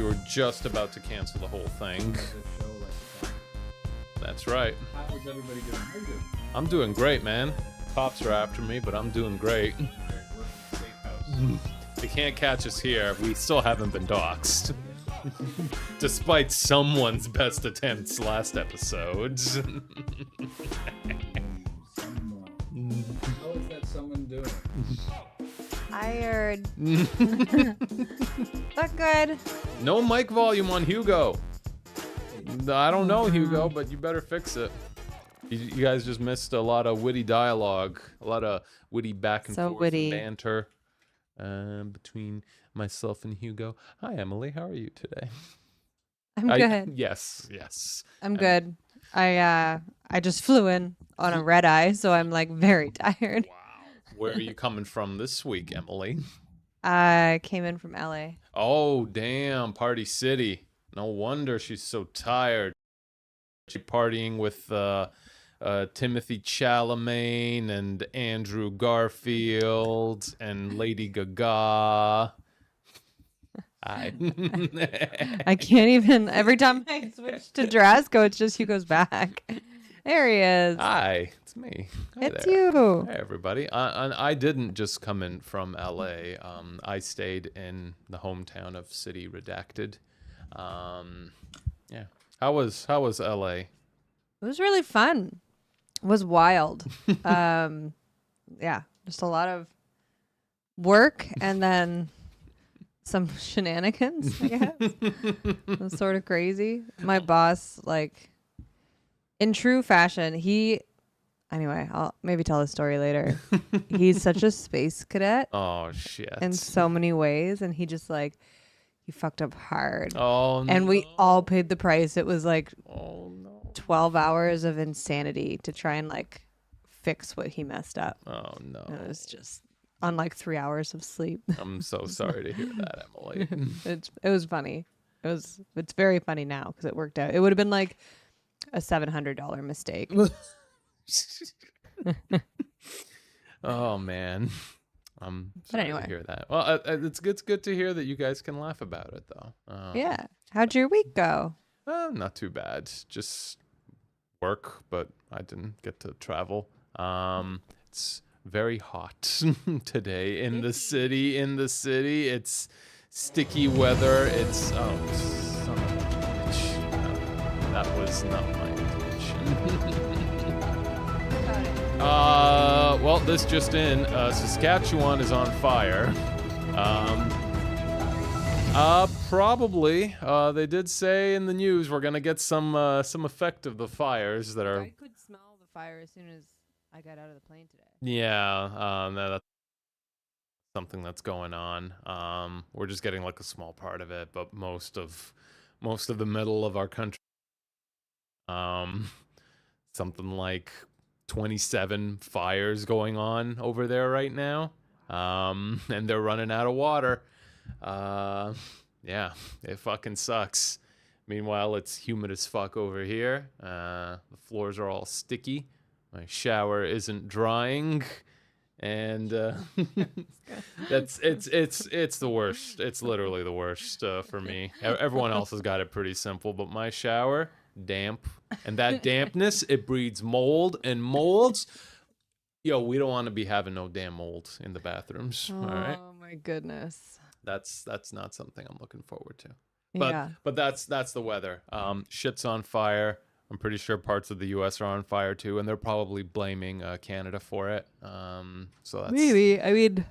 We were just about to cancel the whole thing. That's right. How is everybody doing? How you doing? I'm doing great, man. Cops are after me, but I'm doing great. We're in a safe house. They can't catch us here. We still haven't been doxxed. Despite someone's best attempts last episode. How is that someone doing? Tired. But good. No mic volume on Hugo. I don't know, Hugo, but you better fix it. You guys just missed a lot of witty dialogue, a lot of witty back and So forth witty. banter between myself and Hugo. Hi, Emily. How are you today? I'm good. Yes. I'm good. I just flew in on a red eye, so I'm like very tired. Wow. Where are you coming from this week, Emily? I came in from LA. Oh, damn. Party City. No wonder she's so tired. She partying with Timothy Chalamet and Andrew Garfield and Lady Gaga. Hi. I can't even. Every time I switch to Drasko, it's just Hugo's back. There he is. Hi, it's me. Hi It's there. you. Hey, everybody. I didn't just come in from LA. I stayed in the hometown of City Redacted. Yeah. How was LA? It was really fun. It was wild. Yeah, just a lot of work and then some shenanigans, I guess. It was sort of crazy. My boss, like, in true fashion, anyway, I'll maybe tell the story later. He's such a space cadet Oh shit. in so many ways, and he just like, he fucked up hard. Oh no. And we all paid the price. It was like Oh no. 12 hours of insanity to try and like fix what he messed up. Oh no. It was just on like 3 hours of sleep. I'm so sorry to hear that, Emily. It was funny. It's very funny now because it worked out. It would have been like a $700 mistake. Oh man. I'm But sorry anyway. to hear that. Well, it's good to hear that you guys can laugh about it though. Yeah. How'd your week go? Not too bad. Just work, but I didn't get to travel. It's very hot today in the city. It's sticky weather. It's son of a bitch. That was not my intention. Well, this just in. Saskatchewan is on fire. Probably. They did say in the news we're gonna get some effect of the fires that are. I could smell the fire as soon as I got out of the plane today. Yeah. That's something that's going on. We're just getting like a small part of it, but most of the middle of our country. Something like 27 fires going on over there right now. And they're running out of water. Yeah, it fucking sucks. Meanwhile, it's humid as fuck over here. The floors are all sticky. My shower isn't drying. And it's the worst. It's literally the worst for me. Everyone else has got it pretty simple, but my shower, damp. And that dampness, it breeds mold, and molds. Yo, we don't want to be having no damn mold in the bathrooms. All right. Oh my goodness. That's not something I'm looking forward to. Yeah. But that's the weather. Shit's on fire. I'm pretty sure parts of the U.S. are on fire too, and they're probably blaming Canada for it. So that's Maybe. I mean,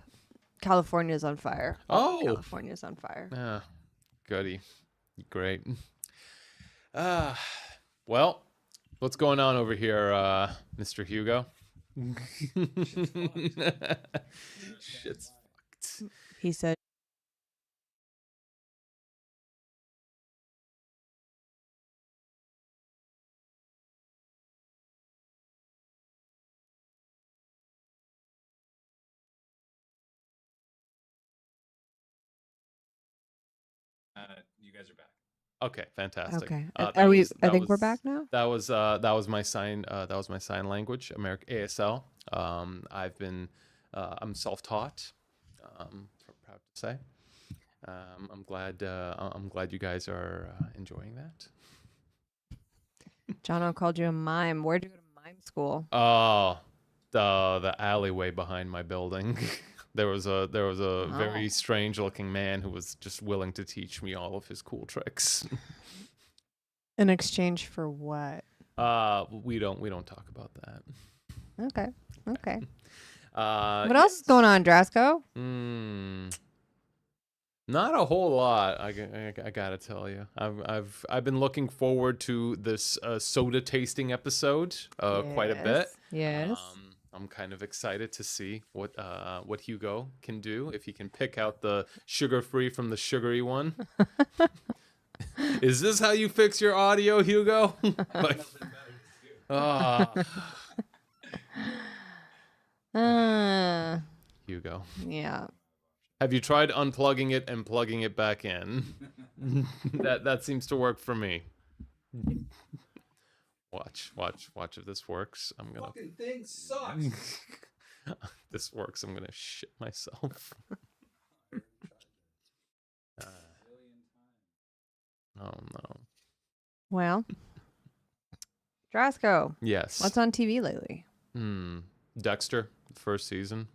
California's on fire. Oh. California's on fire. Yeah, goody, great. Well, what's going on over here, Mr. Hugo? Shit's fucked. He said. You guys are back. Okay, fantastic. Okay. That Are we? was- I that think we're was- back now. That was my sign. That was my sign language, ASL. I'm self-taught. Proud to say. I'm glad you guys are enjoying that. Jono called you a mime. Where'd you go to mime school? Oh, the alleyway behind my building. There was a very Oh. strange looking man who was just willing to teach me all of his cool tricks. In exchange for what? We don't talk about that. Okay. Okay. What What else is going on, Drasko? Not a whole lot. I gotta tell you, I've been looking forward to this soda tasting episode quite a bit. Yes. I'm kind of excited to see what Hugo can do, if he can pick out the sugar free from the sugary one. Is this how you fix your audio, Hugo? Like, Hugo. Yeah. Have you tried unplugging it and plugging it back in? That seems to work for me. Watch if this works. I'm gonna. Fucking thing sucks. This works. I'm gonna shit myself. Oh no. Well, Drasko, Yes. what's on TV lately? Dexter, first season.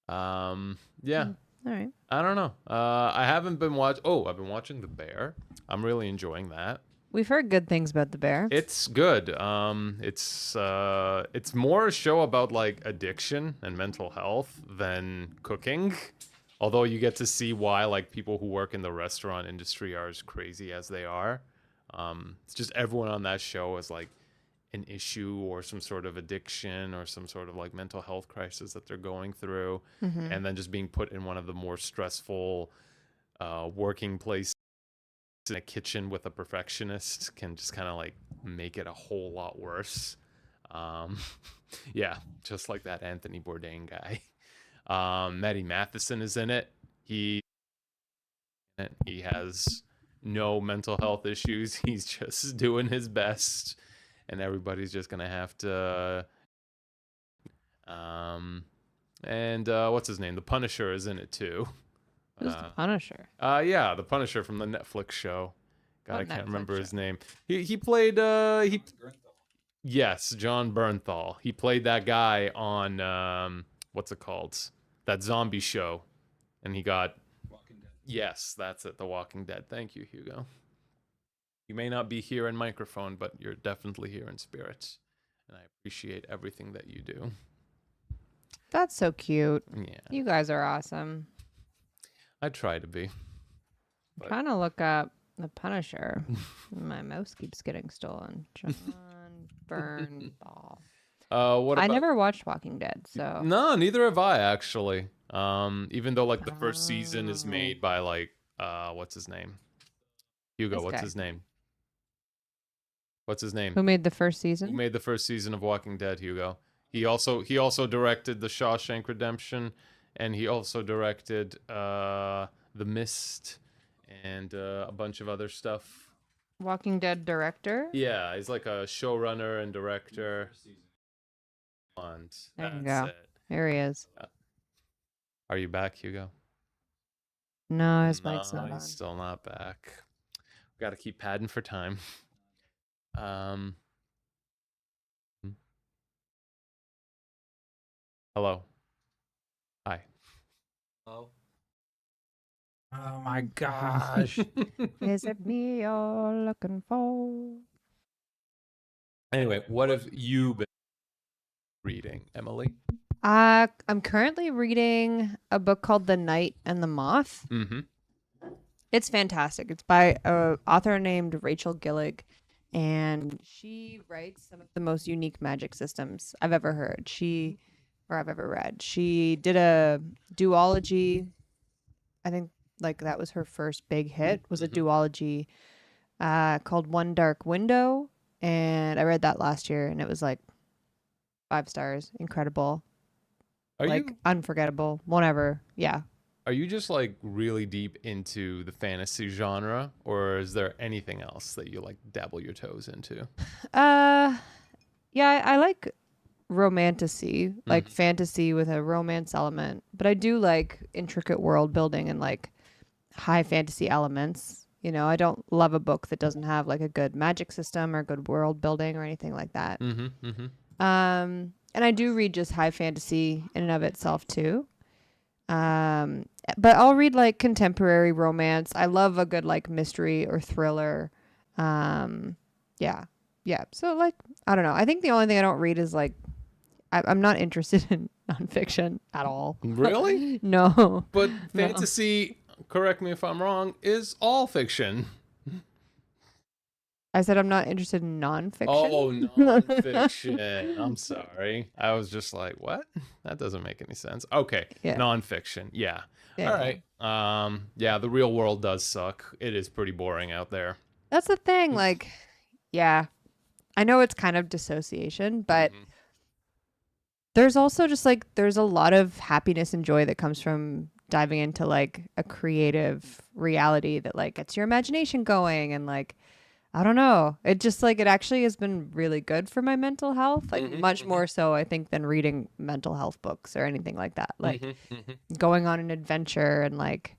Yeah. All right. I don't know. I haven't been I've been watching The Bear. I'm really enjoying that. We've heard good things about the bear. It's good. It's more a show about like addiction and mental health than cooking. Although you get to see why like people who work in the restaurant industry are as crazy as they are. It's just everyone on that show is like an issue or some sort of addiction or some sort of like mental health crisis that they're going through, and then just being put in one of the more stressful working places in a kitchen with a perfectionist can just kind of like make it a whole lot worse. Yeah, just like that Anthony Bourdain guy. Matty Matheson is in it. He has no mental health issues. He's just doing his best, and everybody's just gonna have to. And what's his name? The Punisher is in it too. Who's the Punisher? Yeah, the Punisher from the Netflix show. God, What I can't Netflix remember his show? name. He played Yes, John Bernthal. He played that guy on what's it called? That zombie show, and he got. Walking Dead. Yes, that's it. The Walking Dead. Thank you, Hugo. You may not be here in microphone, but you're definitely here in spirit, and I appreciate everything that you do. That's so cute. Yeah, You guys are awesome. I try to be. But- Trying to look up the Punisher. My mouse keeps getting stolen. John Bernthal. What I about? never watched Walking Dead, so No, neither have I actually. Even though like the first season is made by like what's his name? Hugo, This what's guy. his name? What's his name? who made the first Who season? made the first season of Walking Dead, Hugo? He also directed The Shawshank Redemption, and he also directed The Mist and a bunch of other stuff. Walking Dead director? Yeah, he's like a showrunner and director. And There you that's go. it. Here he is. Are you back, Hugo? No, his mic's No, not on. he's still not back. Got to keep padding for time. Hello. Hi. Oh. Oh my gosh. Is it me you're looking for? Anyway, what have you been reading, Emily? I'm currently reading a book called The Night and the Moth. Mm-hmm. It's fantastic. It's by an author named Rachel Gillig, and she writes some of the most unique magic systems I've ever heard. I've ever read. She did a duology. I think like that was her first big hit. Was a duology called One Dark Window, and I read that last year, and it was like 5 stars, incredible, unforgettable. Whatever, yeah. Are you just like really deep into the fantasy genre, or is there anything else that you like dabble your toes into? Yeah, I like romantasy, like fantasy with a romance element, but I do like intricate world building and like high fantasy elements. You know, I don't love a book that doesn't have like a good magic system or good world building or anything like that. And I do read just high fantasy in and of itself too. But I'll read like contemporary romance. I love a good like mystery or thriller. Yeah. So like, I don't know. I think the only thing I don't read is like, I'm not interested in nonfiction at all. Really? No. But fantasy, correct me if I'm wrong, is all fiction. I said I'm not interested in nonfiction. Oh, nonfiction. I'm sorry. I was just like, what? That doesn't make any sense. Okay. Yeah. Nonfiction. Yeah. Yeah. All right. Yeah, the real world does suck. It is pretty boring out there. That's the thing. Like, yeah, I know it's kind of dissociation, but there's also just like, there's a lot of happiness and joy that comes from diving into like a creative reality that like gets your imagination going. And like, I don't know, it just like, it actually has been really good for my mental health. Like much more so, I think, than reading mental health books or anything like that. Like going on an adventure and like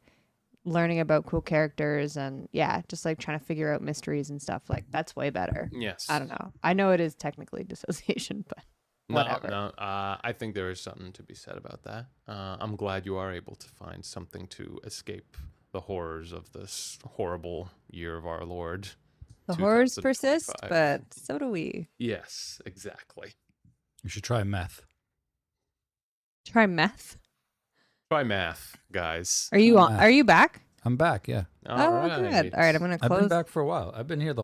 learning about cool characters and just like trying to figure out mysteries and stuff, like that's way better. Yes. I don't know. I know it is technically dissociation, but whatever. No. I think there is something to be said about that. I'm glad you are able to find something to escape the horrors of this horrible year of our Lord. The horrors persist, 2025. but so do we. Yes, exactly. You should try meth. Try meth. Try math, guys. Are you on? Meth. Are you back? I'm back, yeah. All Good. All right, I'm gonna I've close. been back for a while. I've been here the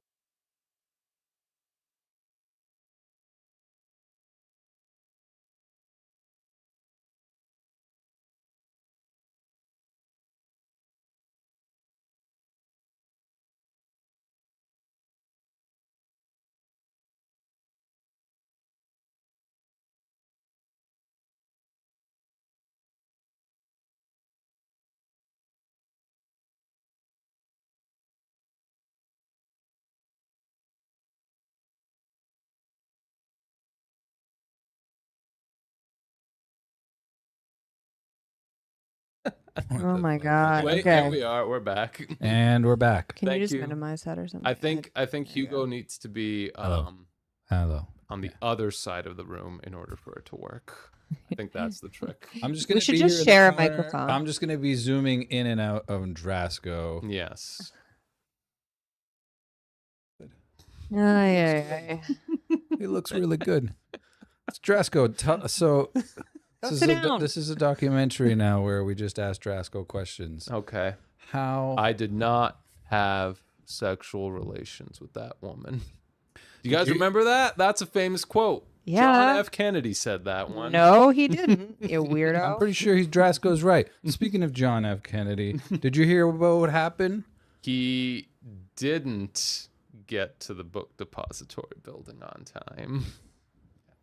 Oh my god. Wait, Okay. here we are. We're back. And we're back. Can you Thank just you. minimize that or something? I think There you Hugo go. needs to be Hello. Hello. on the other side of the room in order for it to work. I think that's the trick. I'm just gonna We should be just here in the share a corner. microphone. I'm just gonna be zooming in and out of Drasko. Yes. Yeah. He looks really good. It's Drasko. So sit down. this is a documentary now where we just ask Drasko questions. Okay. How I did not have sexual relations with that woman. Do you guys remember that? That's a famous quote. Yeah. John F. Kennedy said that one. No, he didn't. You weirdo. I'm pretty sure Drasko's right. Speaking of John F. Kennedy, did you hear about what happened? He didn't get to the book depository building on time.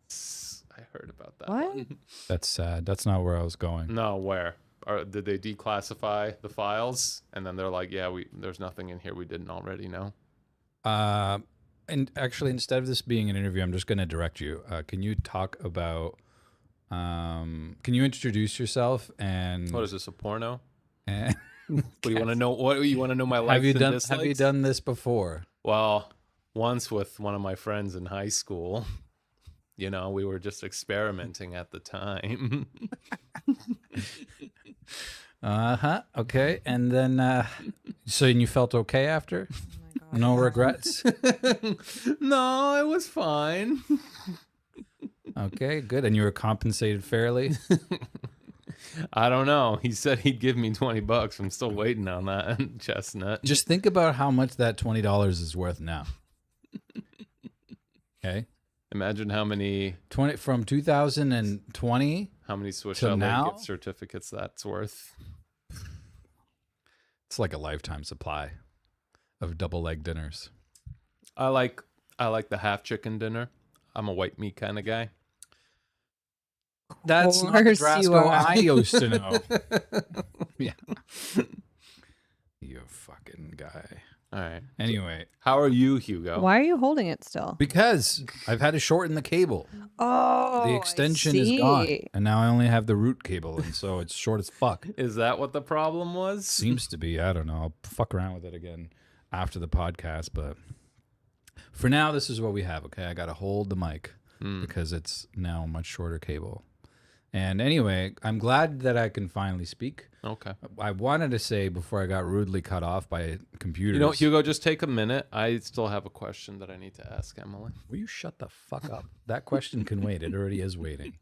Yes, I heard about that. What? one. That's sad. That's not where I was going. No, where? Or did they declassify the files? And then they're like, yeah, there's nothing in here we didn't already know. And actually, instead of this being an interview, I'm just going to direct you. Can you talk about? Can you introduce yourself and? What is this, a porno? and What do you want to know? What you want to know? My life. have you and done? dislikes? Have you done this before? Well, once with one of my friends in high school. You know, we were just experimenting at the time. Okay. And then, so you felt okay after? Oh my God. No regrets. No, it was fine. Okay, good. And you were compensated fairly. I don't know. He said he'd give me $20. I'm still waiting on that chestnut. Just think about how much that $20 is worth now. Okay. Imagine how many 20 from 2020. Swiss Till LA now? gift certificates that's worth. It's like a lifetime supply of double leg dinners. I like the half chicken dinner. I'm a white meat kind of guy. That's not the course you Drasko are. I used to know. Yeah. You fucking guy. All right. Anyway, How are you, Hugo? Why are you holding it still? because I've had to shorten the cable. Oh, The I extension is gone, see. and now I only have the root cable, and so it's short as fuck. Is that what the problem was? Seems to be. I don't know. I'll fuck around with it again after the podcast, but for now, this is what we have. Okay, I got to hold the mic because it's now a much shorter cable. And anyway, I'm glad that I can finally speak. Okay. I wanted to say before I got rudely cut off by computers. You know, Hugo, just take a minute. I still have a question that I need to ask Emily. Will you shut the fuck up? That question can wait. It already is waiting.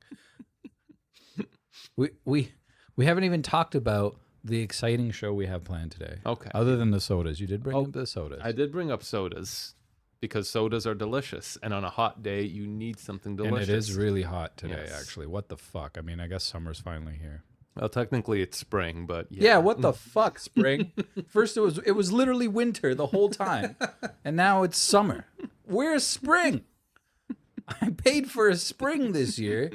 We haven't even talked about the exciting show we have planned today. Okay. Other than the sodas, you did bring up the sodas. I did bring up sodas because sodas are delicious, and on a hot day, you need something delicious. And it is really hot today, Yes. actually. What the fuck? I mean, I guess summer's finally here. Well, technically it's spring, but Yeah, what the fuck, spring? First it was literally winter the whole time. And now it's summer. Where's spring? I paid for a spring this year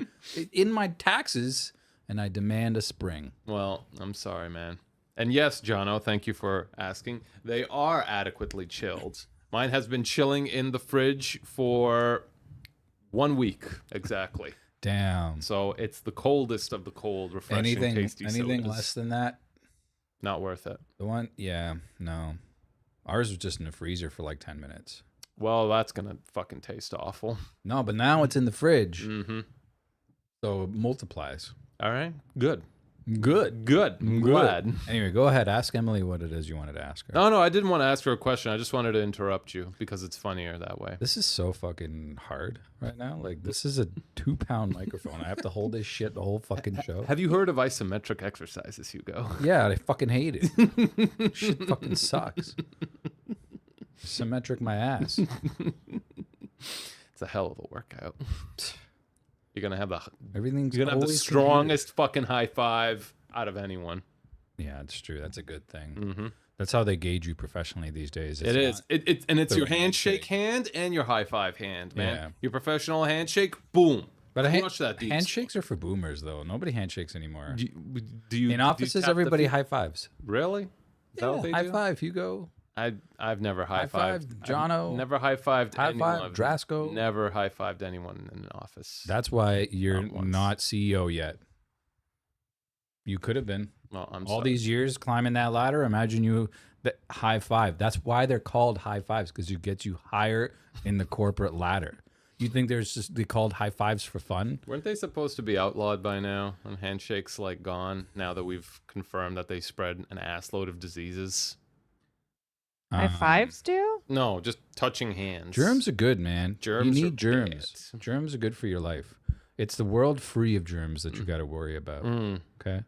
in my taxes, and I demand a spring. Well, I'm sorry, man. And yes, Jono, thank you for asking. They are adequately chilled. Mine has been chilling in the fridge for 1 week exactly. Damn. So it's the coldest of the cold, refreshing, tasty anything sodas. less than that? Not worth it. The one, yeah, no. Ours was just in the freezer for like 10 minutes. Well, that's gonna fucking taste awful. No, but now it's in the fridge, Mm-hmm. so it multiplies. All right. Good. Good. Good. I'm glad. Anyway, go ahead. Ask Emily what it is you wanted to ask her. No, I didn't want to ask her a question. I just wanted to interrupt you because it's funnier that way. This is so fucking hard right now. Like, this is a 2-pound microphone. I have to hold this shit the whole fucking show. Have you heard of isometric exercises, Hugo? Yeah, I fucking hate it. Shit fucking sucks. Symmetric my ass. It's a hell of a workout. You're gonna have Everything's the always strongest fucking high five out of anyone. Yeah, it's true. That's a good thing. Mm-hmm. That's how they gauge you professionally these days. It is. And it's the your handshake hand and your high five hand, man. Your professional handshake, boom. But Crush that deep handshakes are for boomers, though. Nobody handshakes anymore. Do you In offices, everybody high fives. Really? Is that what they high do? five, Hugo. I've never high High-fived fived Jono. Never high fived High anyone. five, Drasko. Never high fived anyone in an office. That's why you're Not once. not CEO yet. You could have been. Well, I'm All sorry. these years climbing that ladder, imagine you the high five. That's why they're called high fives, because it gets you higher in the corporate ladder. You think there's just they called high fives for fun? Weren't they supposed to be outlawed by now? And handshakes like gone now that we've confirmed that they spread an assload of diseases. High fives do? No, just touching hands. Germs are good, man. Germs you are need germs. bad. Germs are good for your life. It's the world free of germs that you got to worry about. Mm. Okay.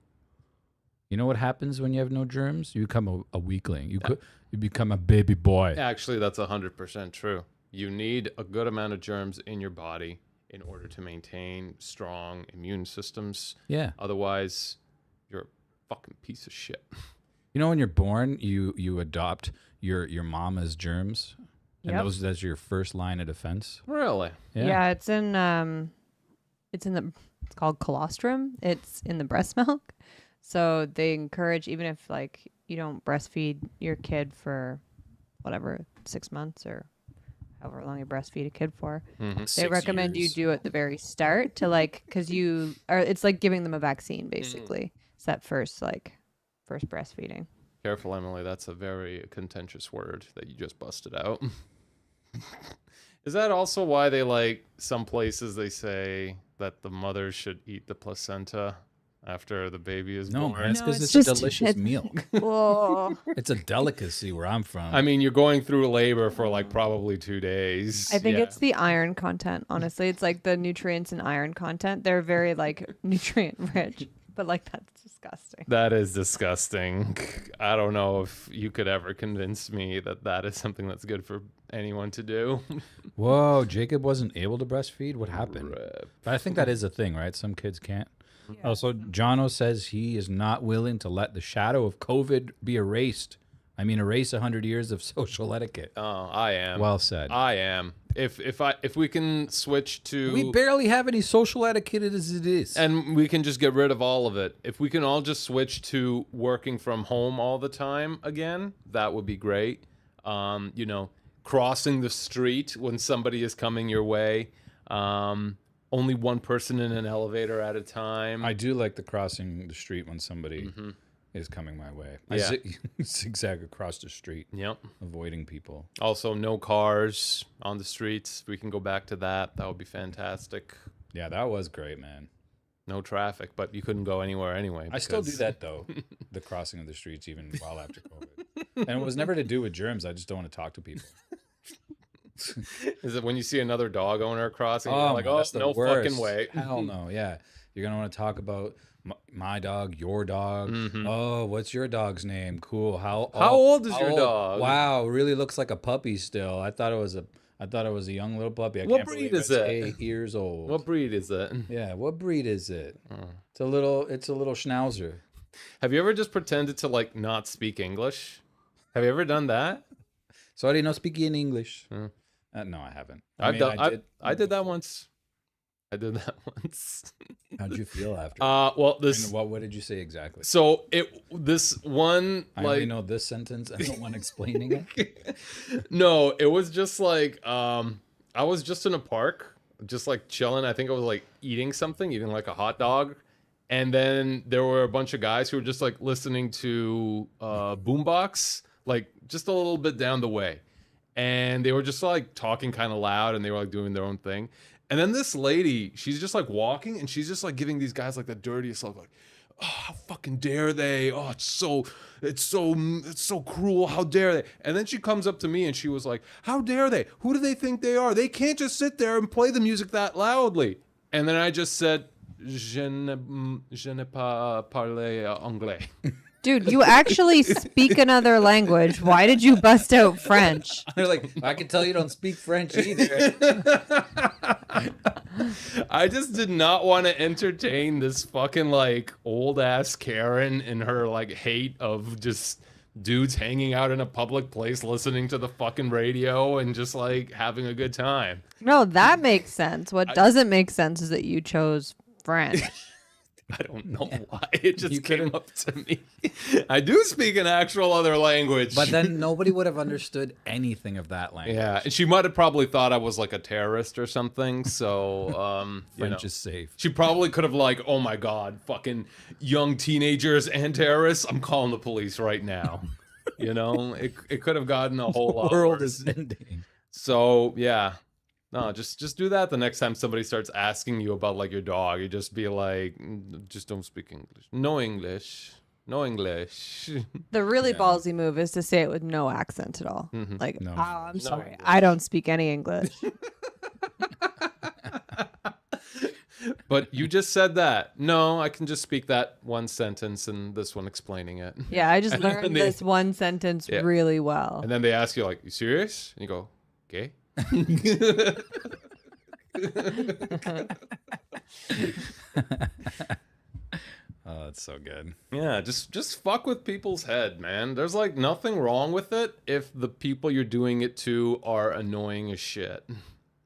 You know what happens when you have no germs? You become a weakling. You become a baby boy. Actually, that's 100% true. You need a good amount of germs in your body in order to maintain strong immune systems. Yeah. Otherwise, you're a fucking piece of shit. You know, when you're born, you adopt your mama's germs, and Yep. that's your first line of defense. Really? Yeah, it's called colostrum. It's in the breast milk. So they encourage, even if like you don't breastfeed your kid for whatever 6 months or however long you breastfeed a kid for, they recommend you do it at the very start to like, because it's like giving them a vaccine basically. It's that first breastfeeding. Careful, Emily. That's a very contentious word that you just busted out. Is that also why they like some places they say that the mother should eat the placenta after the baby is No, born? man, it's No, because it's it's, a just- delicious it's- meal. Whoa. It's a delicacy where I'm from. I mean, you're going through labor for like probably 2 days. I think Yeah. it's the iron content. Honestly, it's like the nutrients and iron content. They're very like nutrient rich, but like that's disgusting. That is disgusting. I don't know if you could ever convince me that that is something that's good for anyone to do. Whoa, Jacob wasn't able to breastfeed? What happened? Rip. But I think that is a thing, right? Some kids can't. Also, Jono says he is not willing to let the shadow of COVID be erased I mean, erase 100 years of social etiquette. Oh, I am. Well said. I am. If we can switch to We barely have any social etiquette as it is. and we can just get rid of all of it. If we can all just switch to working from home all the time again, that would be great. You know, crossing the street when somebody is coming your way. Only one person in an elevator at a time. I do like the crossing the street when somebody is coming my way. I Yeah. zigzag across the street, Yep. avoiding people. Also, no cars on the streets. We can go back to that. That would be fantastic. Yeah, that was great, man. No traffic, but you couldn't go anywhere anyway. I still do because- that though, the crossing of the streets, even while after COVID. And it was never to do with germs. I just don't want to talk to people. Is it when you see another dog owner crossing? You're like, man, oh, that's the no worst. fucking way. Hell no. Yeah, you're gonna want to talk about my dog, your dog. Oh, what's your dog's name? Cool. How old is how your old? dog? Wow, really looks like a puppy still. I thought it was a young little puppy. I What can't breed believe is it's it? 8 years old. What breed is it? Yeah, what breed is it? Oh. It's a little schnauzer. Have you ever just pretended to like not speak English? Have you ever done that? Sorry, no speaking English. Hmm. No, I haven't. I mean, did that once. I did that once. How'd you feel after? Well, this. And what did you say exactly? So this one I only know this sentence and the one explaining it. No, it was just like I was just in a park, just like chilling. I think I was like eating like a hot dog, and then there were a bunch of guys who were just like listening to boombox, like just a little bit down the way, and they were just like talking kind of loud, and they were like doing their own thing. And then this lady, she's just like walking, and she's just like giving these guys like the dirtiest look, like, oh, how fucking dare they? Oh, it's so cruel. How dare they? And then she comes up to me and she was like, how dare they? Who do they think they are? They can't just sit there and play the music that loudly. And then I just said, je ne pas parler anglais. Dude, you actually speak another language. Why did you bust out French? They're like, I can tell you don't speak French either. I just did not want to entertain this fucking like old ass Karen and her like hate of just dudes hanging out in a public place listening to the fucking radio and just like having a good time. No, that makes sense. What doesn't make sense is that you chose French. I don't know why. It just You came up to me. I do speak an actual other language. But then nobody would have understood anything of that language. yeah, and she might have probably thought I was like a terrorist or something. So, you know. French is safe. She probably could have like, oh my god, fucking young teenagers and terrorists. I'm calling the police right now. You know, it could have gotten a whole lot The world worse. is ending. So yeah, no, just do that the next time somebody starts asking you about like your dog. You just be like, just don't speak English. No English. No English. The really ballsy move is to say it with no accent at all. Like, No. oh, I'm sorry. English. I don't speak any English. But you just said that. No, I can just speak that one sentence and this one explaining it. Yeah, I just learned they- this one sentence Yeah. really well. And then they ask you like, you serious? And you go, okay. Oh, that's so good. Yeah, just fuck with people's head, man. There's like nothing wrong with it if the people you're doing it to are annoying as shit.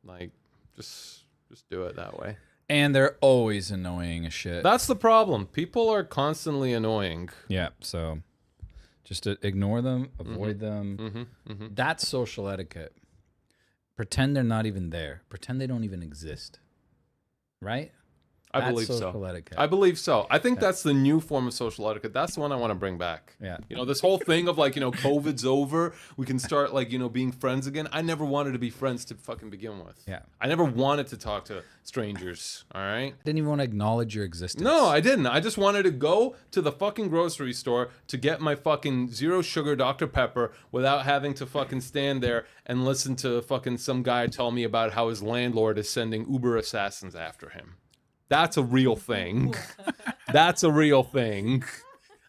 Like, just do it that way. And they're always annoying as shit. That's the problem. People are constantly annoying. Yeah, so just to ignore them, avoid them. That's social etiquette. Pretend they're not even there. Pretend they don't even exist. Right? I That's believe social so. etiquette. I believe so. I think that's the new form of social etiquette. That's the one I want to bring back. Yeah. You know, this whole thing of like, you know, COVID's over. We can start like, you know, being friends again. I never wanted to be friends to fucking begin with. Yeah. I never wanted to talk to strangers. All right. I didn't even want to acknowledge your existence. No, I didn't. I just wanted to go to the fucking grocery store to get my fucking zero sugar Dr. Pepper without having to fucking stand there and listen to fucking some guy tell me about how his landlord is sending Uber assassins after him. That's a real thing. That's a real thing.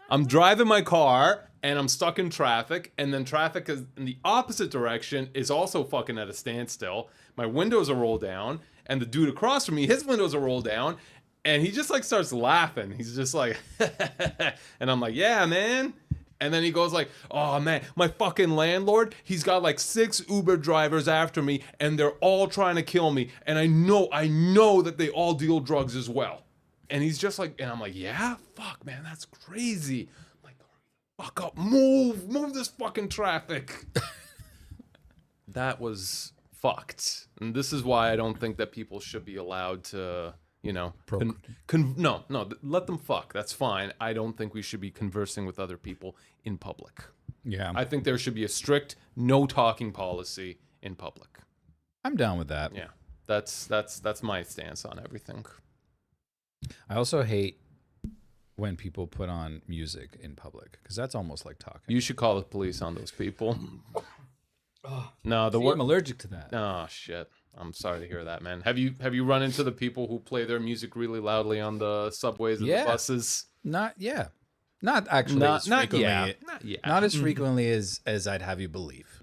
I'm driving my car and I'm stuck in traffic, and then traffic is in the opposite direction is also fucking at a standstill. My windows are rolled down, and the dude across from me, his windows are rolled down, and he just like starts laughing. He's just like, and I'm like, yeah, man. And then he goes like, oh man, my fucking landlord, he's got like 6 Uber drivers after me and they're all trying to kill me. And I know that they all deal drugs as well. And he's just like, and I'm like, yeah? Fuck, man, that's crazy. I'm like, fuck up, move this fucking traffic. That was fucked. And this is why I don't think that people should be allowed to, you know, no, let them fuck. That's fine. I don't think we should be conversing with other people in public. Yeah. I think there should be a strict no talking policy in public. I'm down with that. Yeah. That's my stance on everything. I also hate when people put on music in public because that's almost like talking. You should call the police on those people. No, I'm allergic to that. Oh shit. I'm sorry to hear that, man. Have you run into the people who play their music really loudly on the subways and the buses? Not actually as frequently. Not as frequently as I'd have you believe.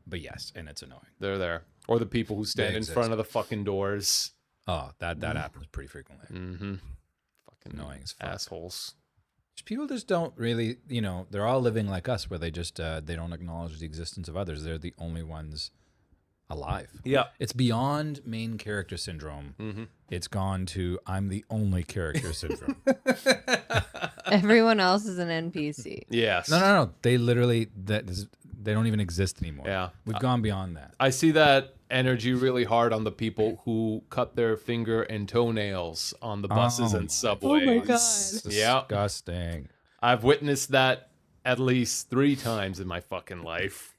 But yes, and it's annoying. They're there. Or the people who stand in front of the fucking doors. Oh, that happens pretty frequently. Fucking annoying as fuck. assholes. People just don't really, they're all living like us, where they just they don't acknowledge the existence of others. They're the only ones alive. Yeah. It's beyond main character syndrome. It's gone to I'm the only character syndrome. Everyone else is an NPC. Yes. No. They literally they don't even exist anymore. Yeah. We've gone beyond that. I see that energy really hard on the people who cut their finger and toenails on the buses and subways. Oh my God. Yeah. Disgusting. I've witnessed that at least 3 times in my fucking life.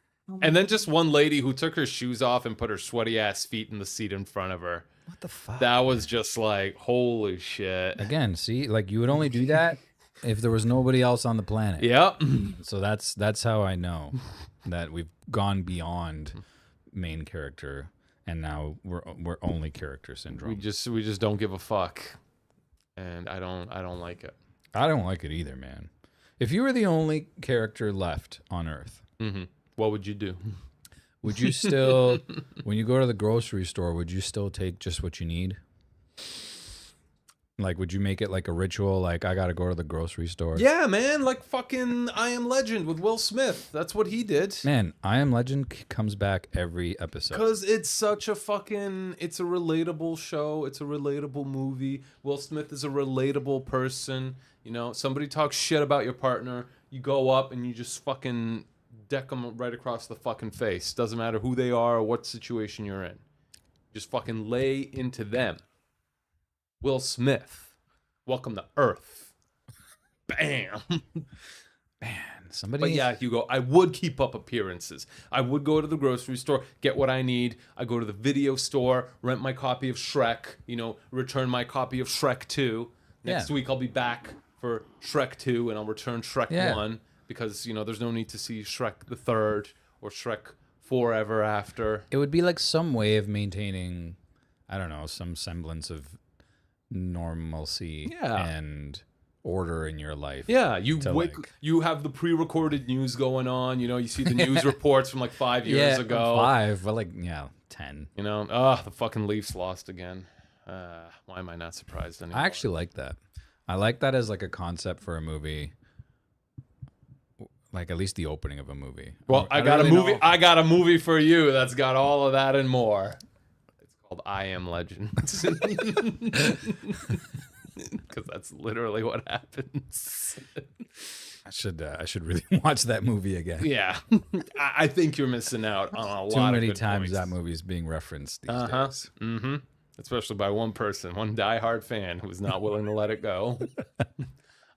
And then just one lady who took her shoes off and put her sweaty ass feet in the seat in front of her. What the fuck? That was just like, holy shit. Again, see, like you would only do that if there was nobody else on the planet. Yep. So that's how I know that we've gone beyond main character and now we're only character syndrome. We just don't give a fuck. And I don't like it. I don't like it either, man. If you were the only character left on Earth, what would you do? would you still, when you go to the grocery store, would you still take just what you need? Like, would you make it like a ritual? Like, I got to go to the grocery store. Yeah, man. Like fucking I Am Legend with Will Smith. That's what he did. Man, I Am Legend comes back every episode. Because it's such a fucking, it's a relatable show. It's a relatable movie. Will Smith is a relatable person. You know, somebody talks shit about your partner. You go up and you just fucking deck them right across the fucking face. Doesn't matter who they are or what situation you're in. Just fucking lay into them. Will Smith, welcome to Earth. Bam. Man, somebody. But yeah, Hugo, I would keep up appearances. I would go to the grocery store, get what I need. I go to the video store, rent my copy of Shrek, return my copy of Shrek 2. Next week I'll be back for Shrek 2 and I'll return Shrek 1 because, there's no need to see Shrek the Third or Shrek Forever After. It would be like some way of maintaining, I don't know, some semblance of normalcy and order in your life. Yeah, you have the pre-recorded news going on. You see the news reports from like 5 years ago. 5, but 10. The fucking Leafs lost again. Why am I not surprised anymore? I actually like that. I like that as like a concept for a movie. Like at least the opening of a movie. Well, I got a movie. Know. I got a movie for you that's got all of that and more. It's called I Am Legend. Because that's literally what happens. I should really watch that movie again. Yeah, I think you're missing out on a lot. Too many of good times points. That movie is being referenced these days. Mm-hmm. Especially by one person, one diehard fan who's not willing to let it go.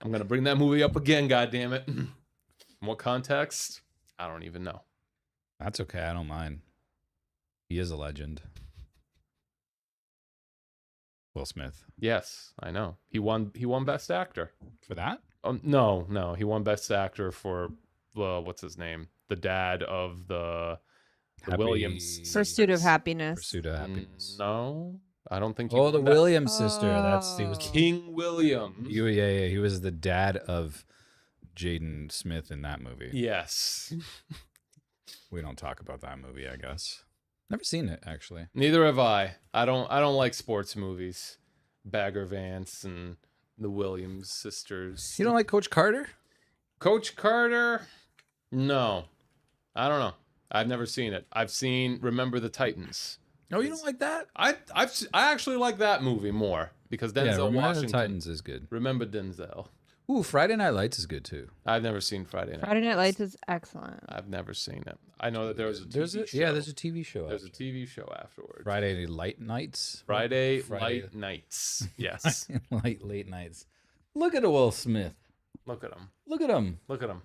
I'm gonna bring that movie up again. God damn it! In what context? I don't even know. That's okay. I don't mind. He is a legend. Will Smith. Yes, I know. He won Best Actor for that. No, he won Best Actor for what's his name? The dad of the Williams. Pursuit of Happiness. Pursuit of Happiness. No, I don't think. Oh, the Williams sister. He was King William. Yeah. He was the dad of Jaden Smith in that movie. Yes. We don't talk about that movie, I guess. Never seen it, actually. Neither have I. I don't like sports movies. Bagger Vance and the Williams sisters. You don't like Coach Carter? Coach Carter? No. I don't know. I've never seen it. I've seen Remember the Titans. Oh, you don't like that? I actually like that movie more because Denzel Remember Washington. the Titans is good. Remember Denzel. Ooh, Friday Night Lights is good too. I've never seen Friday Night. Friday Night Lights is excellent. I've never seen it. I know that there was a There's TV a show. yeah, there's a TV show. There's a after. TV show afterwards. Friday Light Nights. Friday Friday- Light Nights. Yes. Late nights. Look at Will Smith. Look at him. Look at him. Look at him.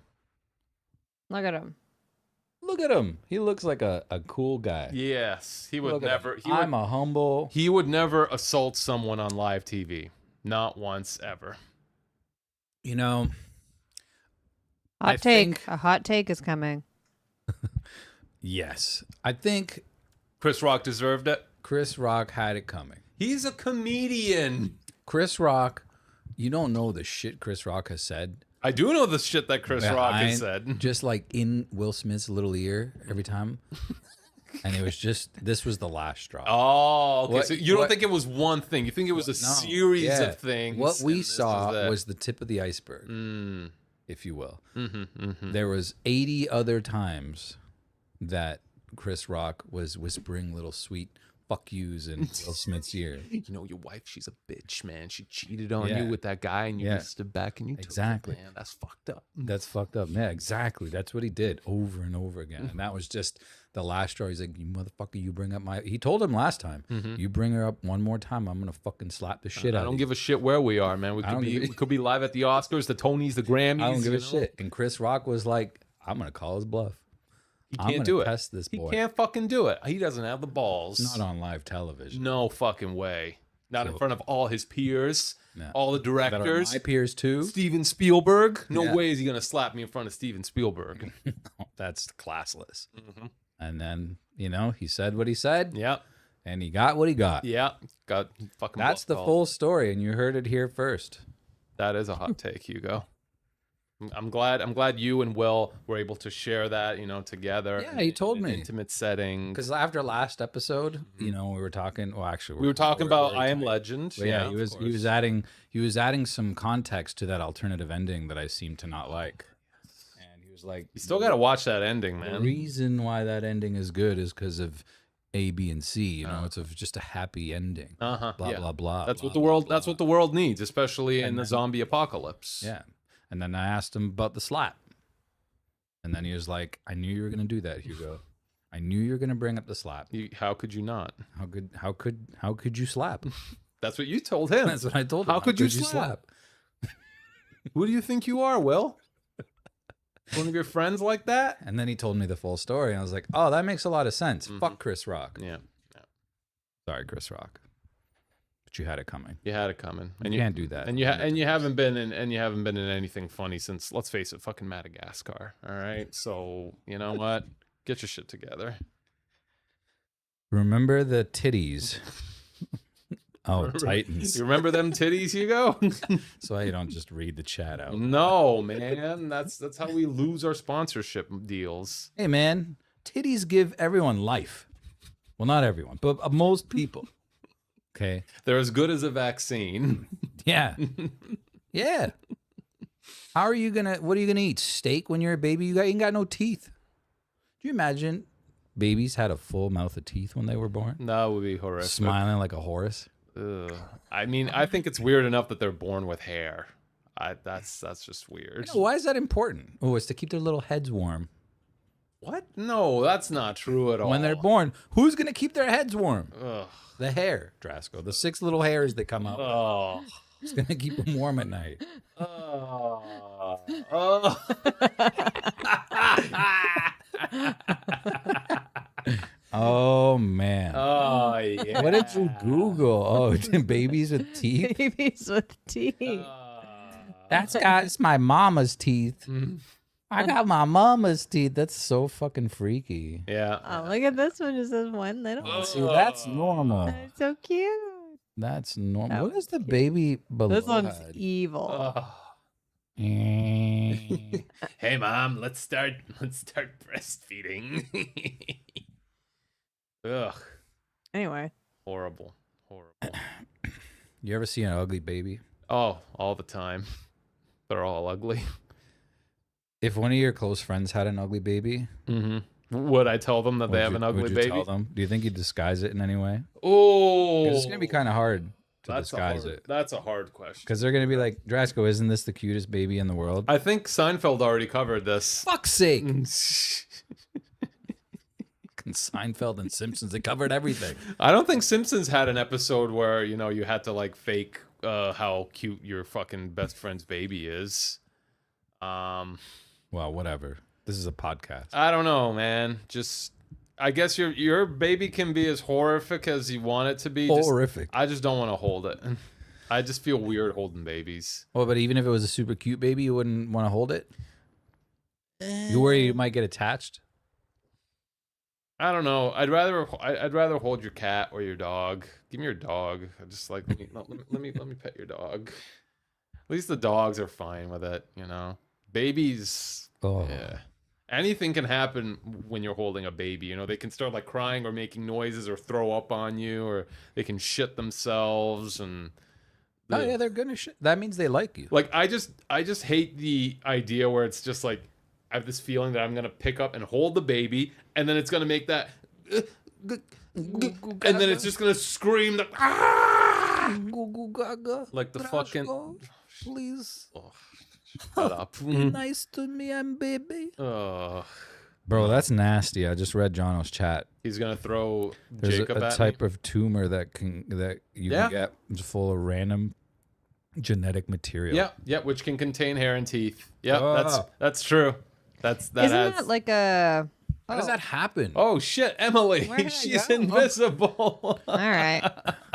Look at him. Look at him. He looks like a cool guy. Yes, he would Look at never. him. He would, I'm a humble. he would never assault someone on live TV. Not once ever. You know, Hot I take. think- A hot take is coming. yes. I think Chris Rock deserved it. Chris Rock had it coming. He's a comedian. Chris Rock, you don't know the shit Chris Rock has said. I do know the shit that Chris Rock has behind- said. Just like in Will Smith's little ear every time. And it was just, this was the last straw. Oh, okay. What- So you don't what- think it was one thing? You think it was a No, series yeah. of things? What we and this saw that? was the tip of the iceberg, Mm, if you will. mm-hmm. There was 80 other times that Chris Rock was whispering little sweet fuck yous in Will Smith's ear. You know, your wife, she's a bitch, man. She cheated on Yeah. you with that guy, and you Yeah. just stood back and you Exactly. took it, man. That's fucked up. That's fucked up. Yeah, exactly. That's what he did over and over again. And that was just the last straw. He's like, you motherfucker, you bring up my... He told him last time, you bring her up one more time, I'm going to fucking slap the shit I out don't of you. give a shit where we are, man. We I could don't be give a- we could be live at the Oscars, the Tonys, the Grammys. I don't give you a know? shit. And Chris Rock was like, I'm going to call his bluff. He I'm can't gonna do it. test this He boy. can't fucking do it. He doesn't have the balls. Not on live television. No fucking way. Not in So- front of all his peers, No. all the That are directors. my peers too. Steven Spielberg. No Yeah. way is he gonna slap me in front of Steven Spielberg. That's classless. Mhm. And then, you know, he said what he said, Yep. and he got what he got. Yeah. Got fucking. That's the bluff called. full story, and you heard it here first. That is a hot take, Hugo. I'm glad you and Will were able to share that, you know, together. Yeah, he told in an me. intimate setting. Because after last episode, you know, we were talking. Well, actually, We were talking about already I Am talking. Legend. But yeah, of he course. was adding some context to that alternative ending that I seem to not like. And he was like, You still got to watch that ending, the man. reason why that ending is good is because of A, B, and C. You know, it's just a happy ending. Uh-huh. Blah yeah. blah blah. That's blah, what the blah, world. blah. That's what the world needs, especially in And the then- zombie apocalypse. Yeah. And then I asked him about the slap. And then he was like, I knew you were gonna do that, Hugo. I knew you were gonna bring up the slap. How could you not? How could you slap? That's what you told him. That's what I told him. How could you slap? Who do you think you are, Will? One of your friends like that? And then he told me the full story, and I was like, oh, that makes a lot of sense. Mhm. Fuck Chris Rock. Yeah, Sorry, Chris Rock. But you had it coming. you had it coming, You can't do that. And you haven't been in anything funny since, let's face it, fucking Madagascar. All right, so you know what? Get your shit together. Remember the titties. Oh, Titans. You remember them titties, Hugo? So you don't just read the chat out. No, man. That's how we lose our sponsorship deals. Hey, man, titties give everyone life. Well, not everyone, but most people. Okay. They're as good as a vaccine. Yeah. Yeah. How are you gonna? What are you gonna eat? Steak when you're a baby? You ain't got no teeth. Do you imagine babies had a full mouth of teeth when they were born, That would be horrific. smiling like a horse? Ugh. I mean, I think it's weird enough that they're born with hair. That's just weird. You know, why is that important? Oh, it's to keep their little heads warm What? No, that's not true at all. when they're born. Who's gonna keep their heads warm? Ugh. The hair, Drasko. The 6 little hairs that come out. Oh. It's gonna keep them warm at night. Oh. Oh. Oh man. Oh yeah. What did you Google? Oh, babies with teeth. Babies with teeth. It's my mama's teeth. Mhm. I got my mama's teeth. That's so fucking freaky. Yeah. Oh, look at this one. It says one little. See, that's normal. That's so cute. That's normal. That What was is the baby below? This one's that? evil. Oh. Eh. Hey mom, let's start breastfeeding. Ugh. Anyway, Horrible. You ever see an ugly baby? Oh, all the time. They're all ugly. If one of your close friends had an ugly baby, Would I tell them that they have an ugly would you baby? tell them? Do you think you'd disguise it in any way? Oh, 'Cause it's gonna be kind of hard to disguise it. That's a hard question. Because they're gonna be like, Drasko, isn't this the cutest baby in the world? I think Seinfeld already covered this. Fuck's sake! Seinfeld and Simpsons, they covered everything. I don't think Simpsons had an episode where, you know, you had to like fake how cute your fucking best friend's baby is. Well, whatever. This is a podcast. I don't know, man. Just I guess your baby can be as horrific as you want it to be. Horrific. I just don't want to hold it. I just feel weird holding babies. Well, but even if it was a super cute baby, you wouldn't want to hold it? You worry you might get attached? I don't know. I'd rather hold your cat or your dog. Give me your dog. I just like let me pet your dog. At least the dogs are fine with it, you know. Babies, yeah. Anything can happen when you're holding a baby. You know, they can start like crying or making noises or throw up on you, or they can shit themselves and. Oh yeah, they're gonna shit. That means they like you. Like I just hate the idea where it's just like I have this feeling that I'm gonna pick up and hold the baby, and then it's gonna make that, and then it's just gonna scream that, like the fucking. Please, Shut up. be nice to me, I'm baby. Oh, Bro, that's nasty. I just read Jono's chat. he's gonna throw There's Jacob a at type me. of tumor that you Yeah. can get. It's full of random genetic material. Yeah, which can contain hair and teeth. Yeah, Oh. that's true. That Isn't adds. that like a? How does that happen? Oh shit, Emily! Where did I She's go? invisible. All right.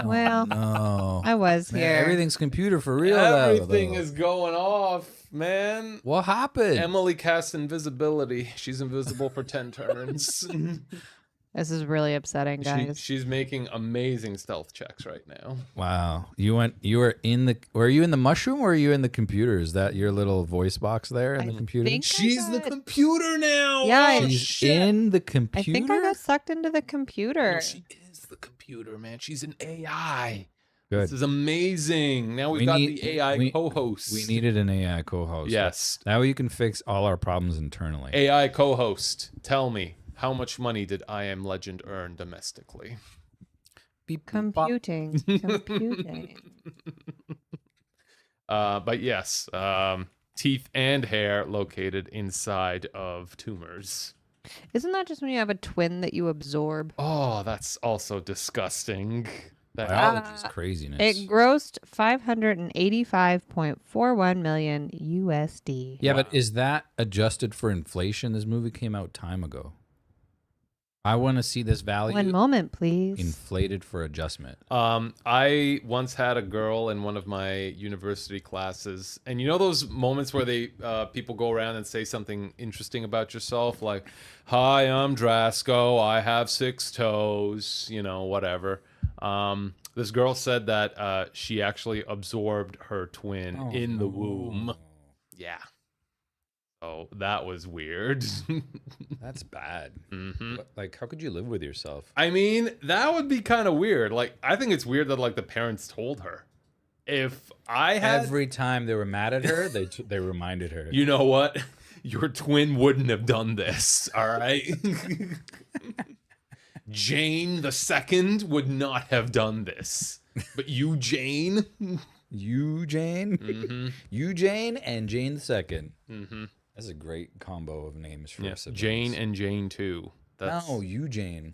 Well, No. I was Man, here. everything's computer for real. Everything though. is going off, man. What happened? Emily casts invisibility. She's invisible for 10 turns. This is really upsetting, guys. She's making amazing stealth checks right now. Wow. You were in the mushroom or are you in the computer? Is that your little voice box there in the computer? think- She's the got- computer now. Yeah, Oh, She's shit. in the I computer. think I got sucked into the computer. No, she is the computer, man. She's an AI. Good. This is amazing. Now we've We got need- the AI we- co-host. We needed an AI co-host. Yes. That way you can fix all our problems internally. AI co-host. Tell me, how much money did I Am Legend earn domestically? Beep, beep, bop. Computing. But yes, teeth and hair located inside of tumors. Isn't that just when you have a twin that you absorb? Oh, that's also disgusting. Biology's craziness. It grossed 585.41 million USD. Yeah, but is that adjusted for inflation? This movie came out time ago. I want to see this value One moment, please. inflated for adjustment. I once had a girl in one of my university classes, and you know those moments where they people go around and say something interesting about yourself, like, "Hi, I'm Drasko. I have 6 toes." You know, whatever. This girl said that she actually absorbed her twin in the womb. Yeah. Oh, that was weird. That's bad. hmm Like, how could you live with yourself? I mean, that would be kind of weird. Like, I think it's weird that like the parents told her. If I had, Every time they were mad at her, they reminded her. you know what, your twin wouldn't have done this. All right. Jane the second would not have done this, but you, Jane. Eugene, Eugene, and Jane the Second. Mm-hmm. That's a great combo of names for Yes, siblings. Jane and Jane too. That's No, Eugene.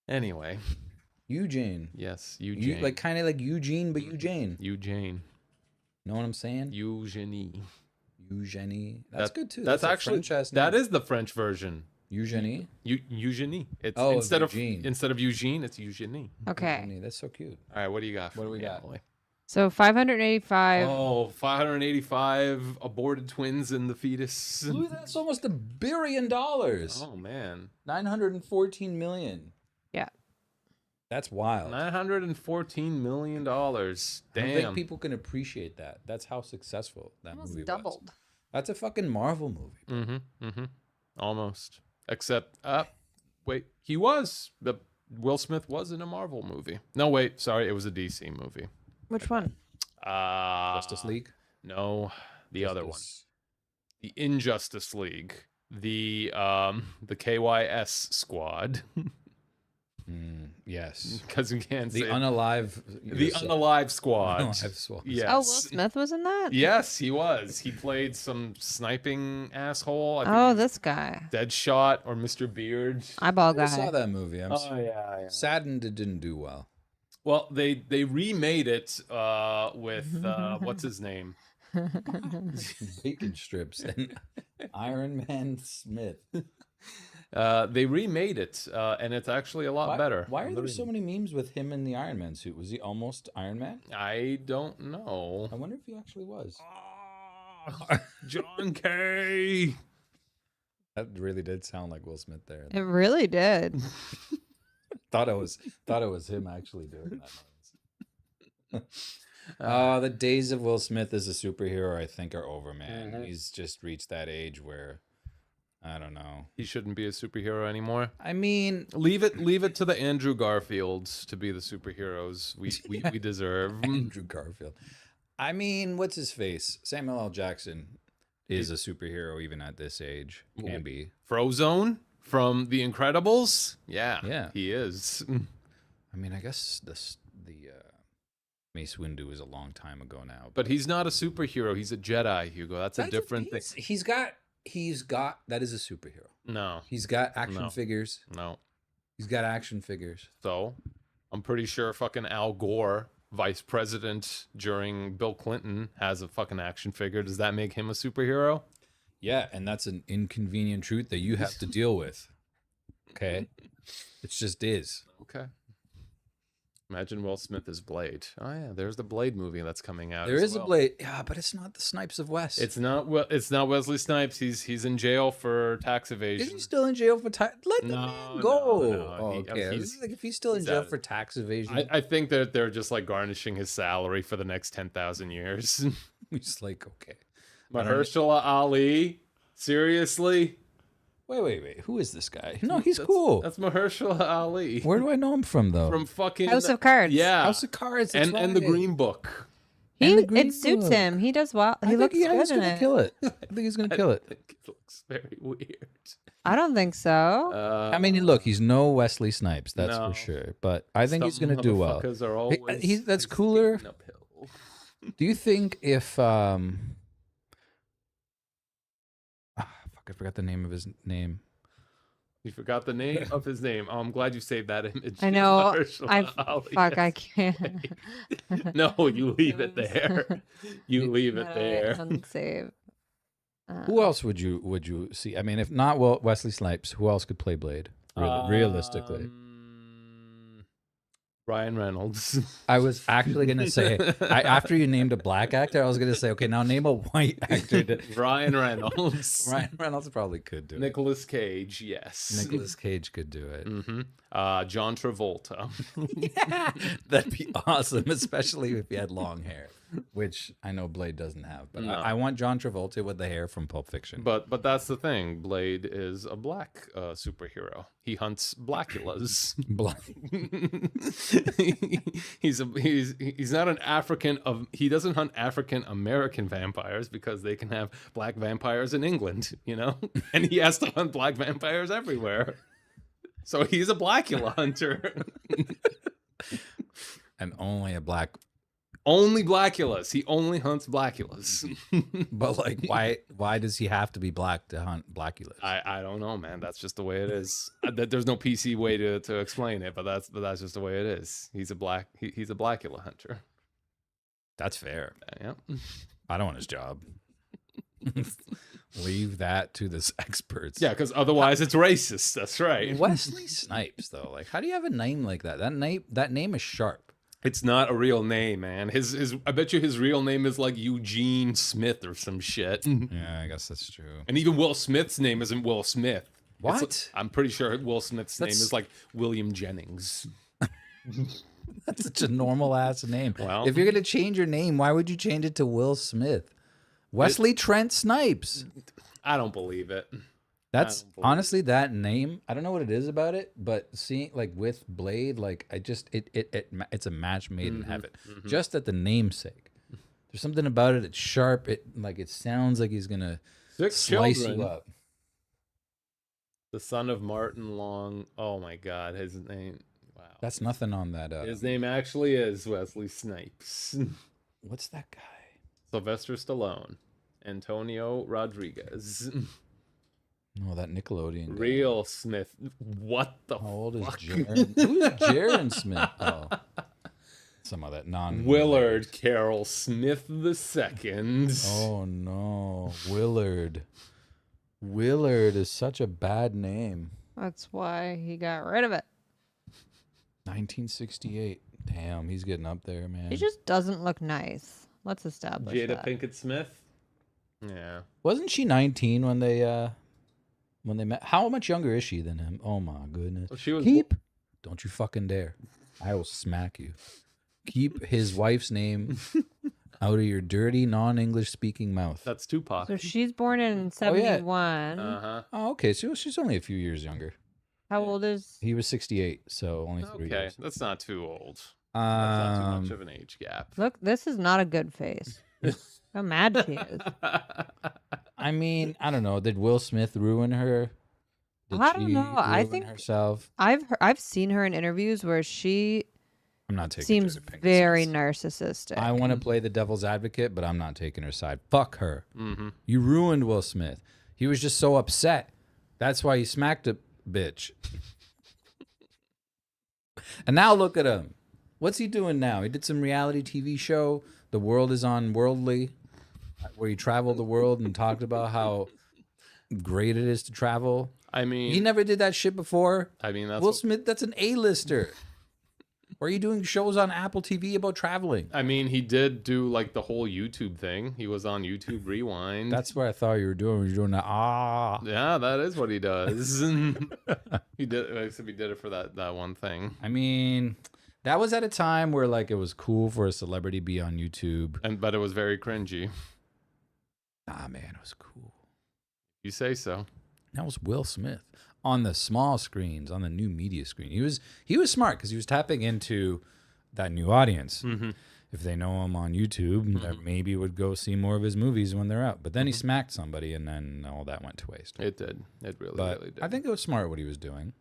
anyway. Eugene. Yes, Eugene. Like kind of like Eugene, but Eugene. Eugene. Know what I'm saying? Eugenie. Eugenie. That's good too. That's a actually French-ass that name. is the French version. Eugenie. Eugenie. It's Oh, instead Eugene. of Eugene, it's Eugenie. Okay. Eugenie, that's so cute. All right, what do you got? What do we got? Emily? So 585. Oh, 585 aborted twins in the fetus. Ooh, that's almost $1 billion. Oh man, 914 million. Yeah. That's wild. $914 million. I don't think Damn. people can appreciate that. That's how successful that Almost movie was. doubled. That's a fucking Marvel movie. Mm-hmm. Mm-hmm. Almost. Except, wait, he was. Will Smith was in a Marvel movie. No, wait, sorry, it was a DC movie. Which one? Justice League. No, the other one, the Injustice League, the KYS squad. Yes. Because we can't The say unalive. the unalive squad. Unalive squad. Yes. Oh, Will Smith was in that? Yes, he was. He played some sniping asshole. I think Oh, he was this guy. Deadshot or Mr. Beard. Eyeball I saw guy. that movie. I'm yeah. saddened it didn't do well. Well, they remade it with what's his name? Bacon strips and Iron Man Smith. They remade it, and it's actually a lot better. Why are there so many memes with him in the Iron Man suit? Was he almost Iron Man? I don't know. I wonder if he actually was. John K. That really did sound like Will Smith there. It really did. thought it was him actually doing that. The days of Will Smith as a superhero, I think, are over, man. Mhm. He's just reached that age where I don't know. He shouldn't be a superhero anymore. I mean, Leave it to the Andrew Garfields to be the superheroes we deserve. Andrew Garfield. I mean, what's his face? Samuel L. Jackson is a superhero even at this age. Can be. Frozone from The Incredibles. Yeah. He is. I mean, I guess the Mace Windu is a long time ago now. But he's not a superhero. He's a Jedi, Hugo. That's a different thing. He's got that is a superhero. No. He's got action No. figures. No. He's got action figures. So, I'm pretty sure fucking Al Gore, vice president during Bill Clinton, has a fucking action figure. Does that make him a superhero? Yeah, and that's an inconvenient truth that you have to deal with. Okay? It just is. Okay. Imagine Will Smith as Blade. Oh yeah, there's the Blade movie that's coming out. There as is well. a Blade. Yeah, but it's not the Snipes of West. It's not Wesley Snipes. He's in jail for tax evasion. Is he still in jail for tax? Let the No, man go. no. Oh, okay. I was like, if he's still in jail for tax evasion, I think that they're just like garnishing his salary for the next 10,000 years. he's like, okay. Mahershala Ali, seriously? Wait. Who is this guy? No, he's cool. That's Mahershala Ali. Where do I know him from, though? From fucking House of Cards. Yeah, House of Cards. That's and the right. Green Book. And the Green It suits Book. him. He does well. I He think looks he's good in gonna it. kill it. I think he's gonna kill it. I think it looks very weird. I don't think so. I mean, look, he's no Wesley Snipes, that's No. for sure. But I think he's Some gonna do well. motherfuckers are always that's cooler. skating uphill. Do you think if fuck, I forgot the name of his name. You forgot the name of his name. Oh, I'm glad you saved that image. I know. Mahershala Ali. Fuck, I Yes. can't. No, you leave it there. You leave it there. Unsave. Who else would you see? I mean, if not Wesley Snipes, who else could play Blade? Realistically. Ryan Reynolds. I was actually gonna say after you named a black actor, I was gonna say, okay, now name a white actor. Ryan Reynolds. Ryan Reynolds probably could do it. Nicolas Cage, yes. Nicolas Cage could do it. Mm-hmm. John Travolta. Yeah, that'd be awesome, especially if he had long hair, which I know Blade doesn't have. But No. I want John Travolta with the hair from Pulp Fiction. But that's the thing. Blade is a black superhero. He hunts Blackulas. Black. he's not an African of he doesn't hunt African American vampires because they can have black vampires in England, you know? And he has to hunt black vampires everywhere. So he's a Blackula hunter. And only a black. Only Blackulas. He only hunts Blackulas. But like, why does he have to be black to hunt Blackulas? I don't know, man. That's just the way it is. There's no PC way to explain it, but that's just the way it is. He's a Blackula hunter. That's fair. Yeah. I don't want his job. Leave that to the experts. Yeah, because otherwise it's racist. That's right. Wesley Snipes, though, like, how do you have a name like that? That name is sharp. It's not a real name, man. His I bet you his real name is like Eugene Smith or some shit. Yeah, I guess that's true. And even Will Smith's name isn't Will Smith. What? I'm pretty sure Will Smith's name is like William Jennings. That's such a normal ass name. Well- If you're gonna change your name, why would you change it to Will Smith? Wesley Trent Snipes. I don't believe it. That's don't believe honestly that name. I don't know what it is about it, but seeing like with Blade, like I just it's a match made in heaven. Just at the namesake. There's something about it. It's sharp. It sounds like he's gonna 6 slice children. you up. The son of Martin Long. Oh my God, his name. Wow. That's nothing on that. His name actually is Wesley Snipes. What's that guy? Sylvester Stallone. Antonio Rodriguez. No, that Nickelodeon guy. Real Smith. What the How old is fuck? Jaron? Who's Jaron Smith? Oh, some of that Willard Carroll Smith II. Oh no, Willard. Willard is such a bad name. That's why he got rid of it. 1968. Damn, he's getting up there, man. He just doesn't look nice. Let's establish Jada that. Pinkett Smith. Yeah. Wasn't she 19 when they met? How much younger is she than him? Oh my goodness. Well, she was Don't you fucking dare. I will smack you. Keep his wife's name out of your dirty, non-English speaking mouth. That's Tupac. So she's born in Oh, yeah. 71. Uh-huh. Oh, okay. So she's only a few years younger. How old is? He was 68, so only 3 Okay, years. that's not too old. That's not too much of an age gap. Look, this is not a good face. How mad she is. I mean, I don't know. Did Will Smith ruin her? Did I don't she know. I ruin think herself. I've seen her in interviews where she I'm not taking. seems Jada Pinkett very Smith. narcissistic. I want to play the devil's advocate, but I'm not taking her side. Fuck her. Mm-hmm. You ruined Will Smith. He was just so upset. That's why he smacked a bitch. And now look at him. What's he doing now? He did some reality TV show. The World is Unworldly, where he traveled the world and talked about how great it is to travel. I mean, He never did that shit before. I mean, that's Will Smith, that's an A-lister. Or are you doing shows on Apple TV about traveling? I mean, he did do like the whole YouTube thing. He was on YouTube Rewind. That's what I thought you were doing. You're doing that. Yeah, that is what he does. He did. Except he did it for that one thing. I mean, that was at a time where like it was cool for a celebrity to be on YouTube. But it was very cringy. Ah, man, it was cool. You say so. That was Will Smith on the small screens, on the new media screen. He was smart because he was tapping into that new audience. Mm-hmm. If they know him on YouTube, that maybe would go see more of his movies when they're out. But then he smacked somebody, and then all that went to waste. It did. It really, But really did. I think it was smart what he was doing.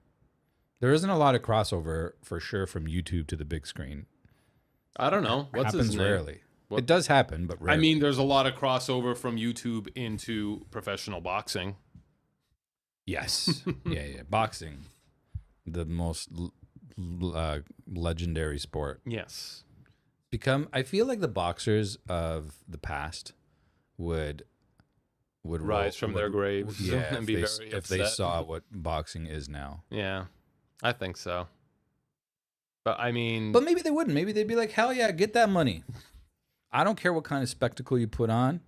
There isn't a lot of crossover for sure from YouTube to the big screen. I don't know. What's Happens his name? rarely. What- It does happen, but rarely. I mean, there's a lot of crossover from YouTube into professional boxing. yes, yeah. Boxing, the most legendary sport. Yes. I feel like the boxers of the past would Rise from their graves Yeah, and be if very they upset. saw what boxing is now. Yeah, I think so. But I mean, But maybe they wouldn't. Maybe they'd be like, hell yeah, get that money. I don't care what kind of spectacle you put on.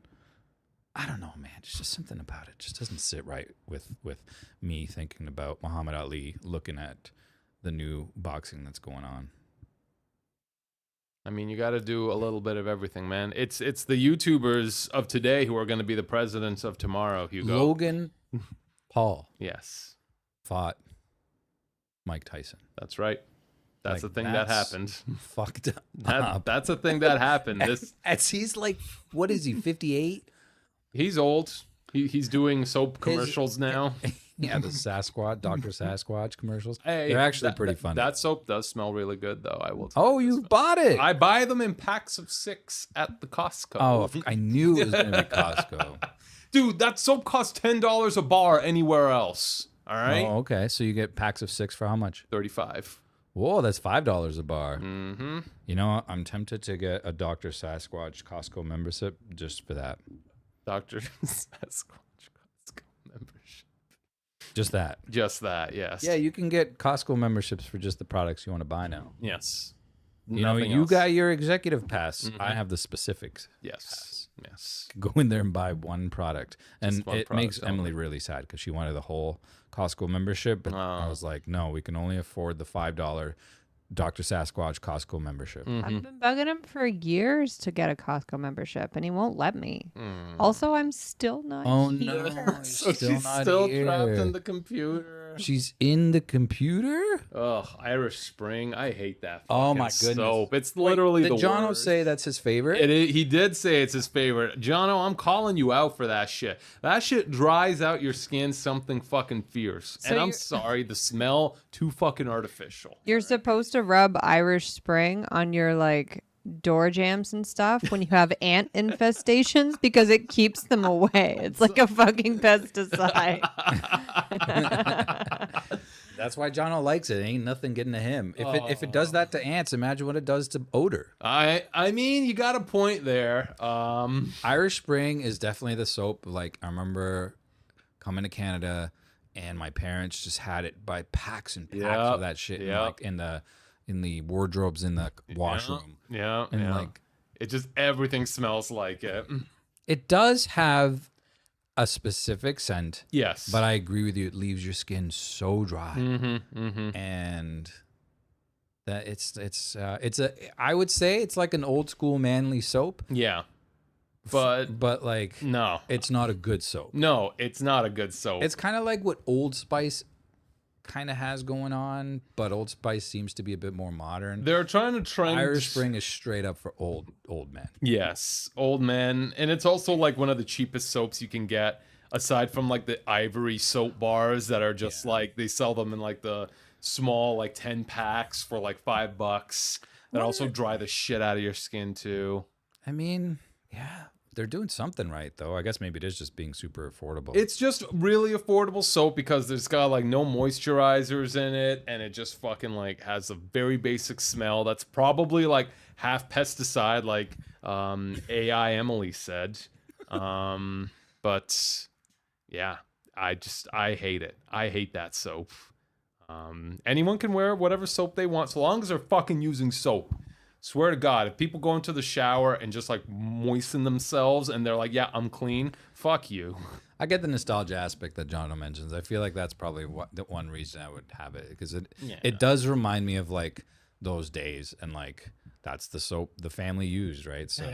I don't know, man. It's just something about it. Just doesn't sit right with me thinking about Muhammad Ali looking at the new boxing that's going on. I mean, you got to do a little bit of everything, man. It's the YouTubers of today who are going to be the presidents of tomorrow, Hugo. Logan Paul Yes, fought Mike Tyson. that's right. That's Like, the thing that that's happened. Fucked up. That's a thing that happened. He's like, what is he, 58? He's old. He's doing soap commercials now. Yeah, the Sasquatch, Dr. Sasquatch commercials. Hey, They're actually pretty funny. That soap does smell really good, though. I will. Tell Oh, you bought it. I buy them in packs of 6 at the Costco. Oh, I knew it was going to be Costco. Dude, that soap costs $10 a bar anywhere else. All right, Oh, okay. So you get packs of 6 for how much? 35. Whoa, that's $5 a bar. Mm-hmm. You know, I'm tempted to get a Dr. Sasquatch Costco membership just for that. Dr. Sasquatch Costco membership. Just that. Just that, yes. Yeah, you can get Costco memberships for just the products you want to buy now. Yes. You know, Nothing you else. got your executive pass. I have the specifics. Yes. Yes. Go in there and buy one product. And one it product makes only. Emily really sad because she wanted the whole Costco membership. But I Oh. was like, no, we can only afford the $5 Dr. Sasquatch Costco membership. Mm-hmm. I've been bugging him for years to get a Costco membership, and he won't let me. Mm. Also, I'm still not Oh, here. no. So Still she's not still here. trapped in the computer. She's in the computer? Ugh, Irish Spring. I hate that. Oh, fucking my goodness. soap. It's literally Did the Jono worst. say that's his favorite? He did say it's his favorite. Jono, I'm calling you out for that shit. That shit dries out your skin something fucking fierce. So And I'm you're- sorry, the smell too fucking artificial. You're supposed to rub Irish Spring on your like door jams and stuff when you have ant infestations because it keeps them away. It's like a fucking pesticide. That's why Jono likes it. Ain't nothing getting to him. If it does that to ants, imagine what it does to odor. I mean, you got a point there. Irish Spring is definitely the soap. Like, I remember coming to Canada and my parents just had it by packs and packs of that shit in the wardrobes in the washroom. Yeah, And yeah. like, it just everything smells like it. it does have a specific scent. Yes, But I agree with you. It leaves your skin so dry. Mm-hmm. And that I would say it's like an old school manly soap, Yeah, but like no, it's not a good soap. no, it's not a good soap. It's kind of like what Old Spice kind of has going on, but Old Spice seems to be a bit more modern. They're trying to trend. Irish Spring is straight up for old men. Yes, old men, and it's also like one of the cheapest soaps you can get, aside from like the Ivory soap bars that are just like they sell them in like the small like 10 packs for like $5 that also dry the shit out of your skin too. I mean, yeah, they're doing something right though. I guess maybe it is just being super affordable. It's just really affordable soap because there's got like no moisturizers in it, and it just fucking like has a very basic smell that's probably like half pesticide, like AI Emily said. But yeah, I hate it. I hate that soap. Anyone can wear whatever soap they want so long as they're fucking using soap. Swear to God, if people go into the shower and just like moisten themselves and they're like, yeah, I'm clean, fuck you. I get the nostalgia aspect that Jono mentions. I feel like that's probably the one reason I would have it, because it does remind me of like those days, and like that's the soap the family used, right? So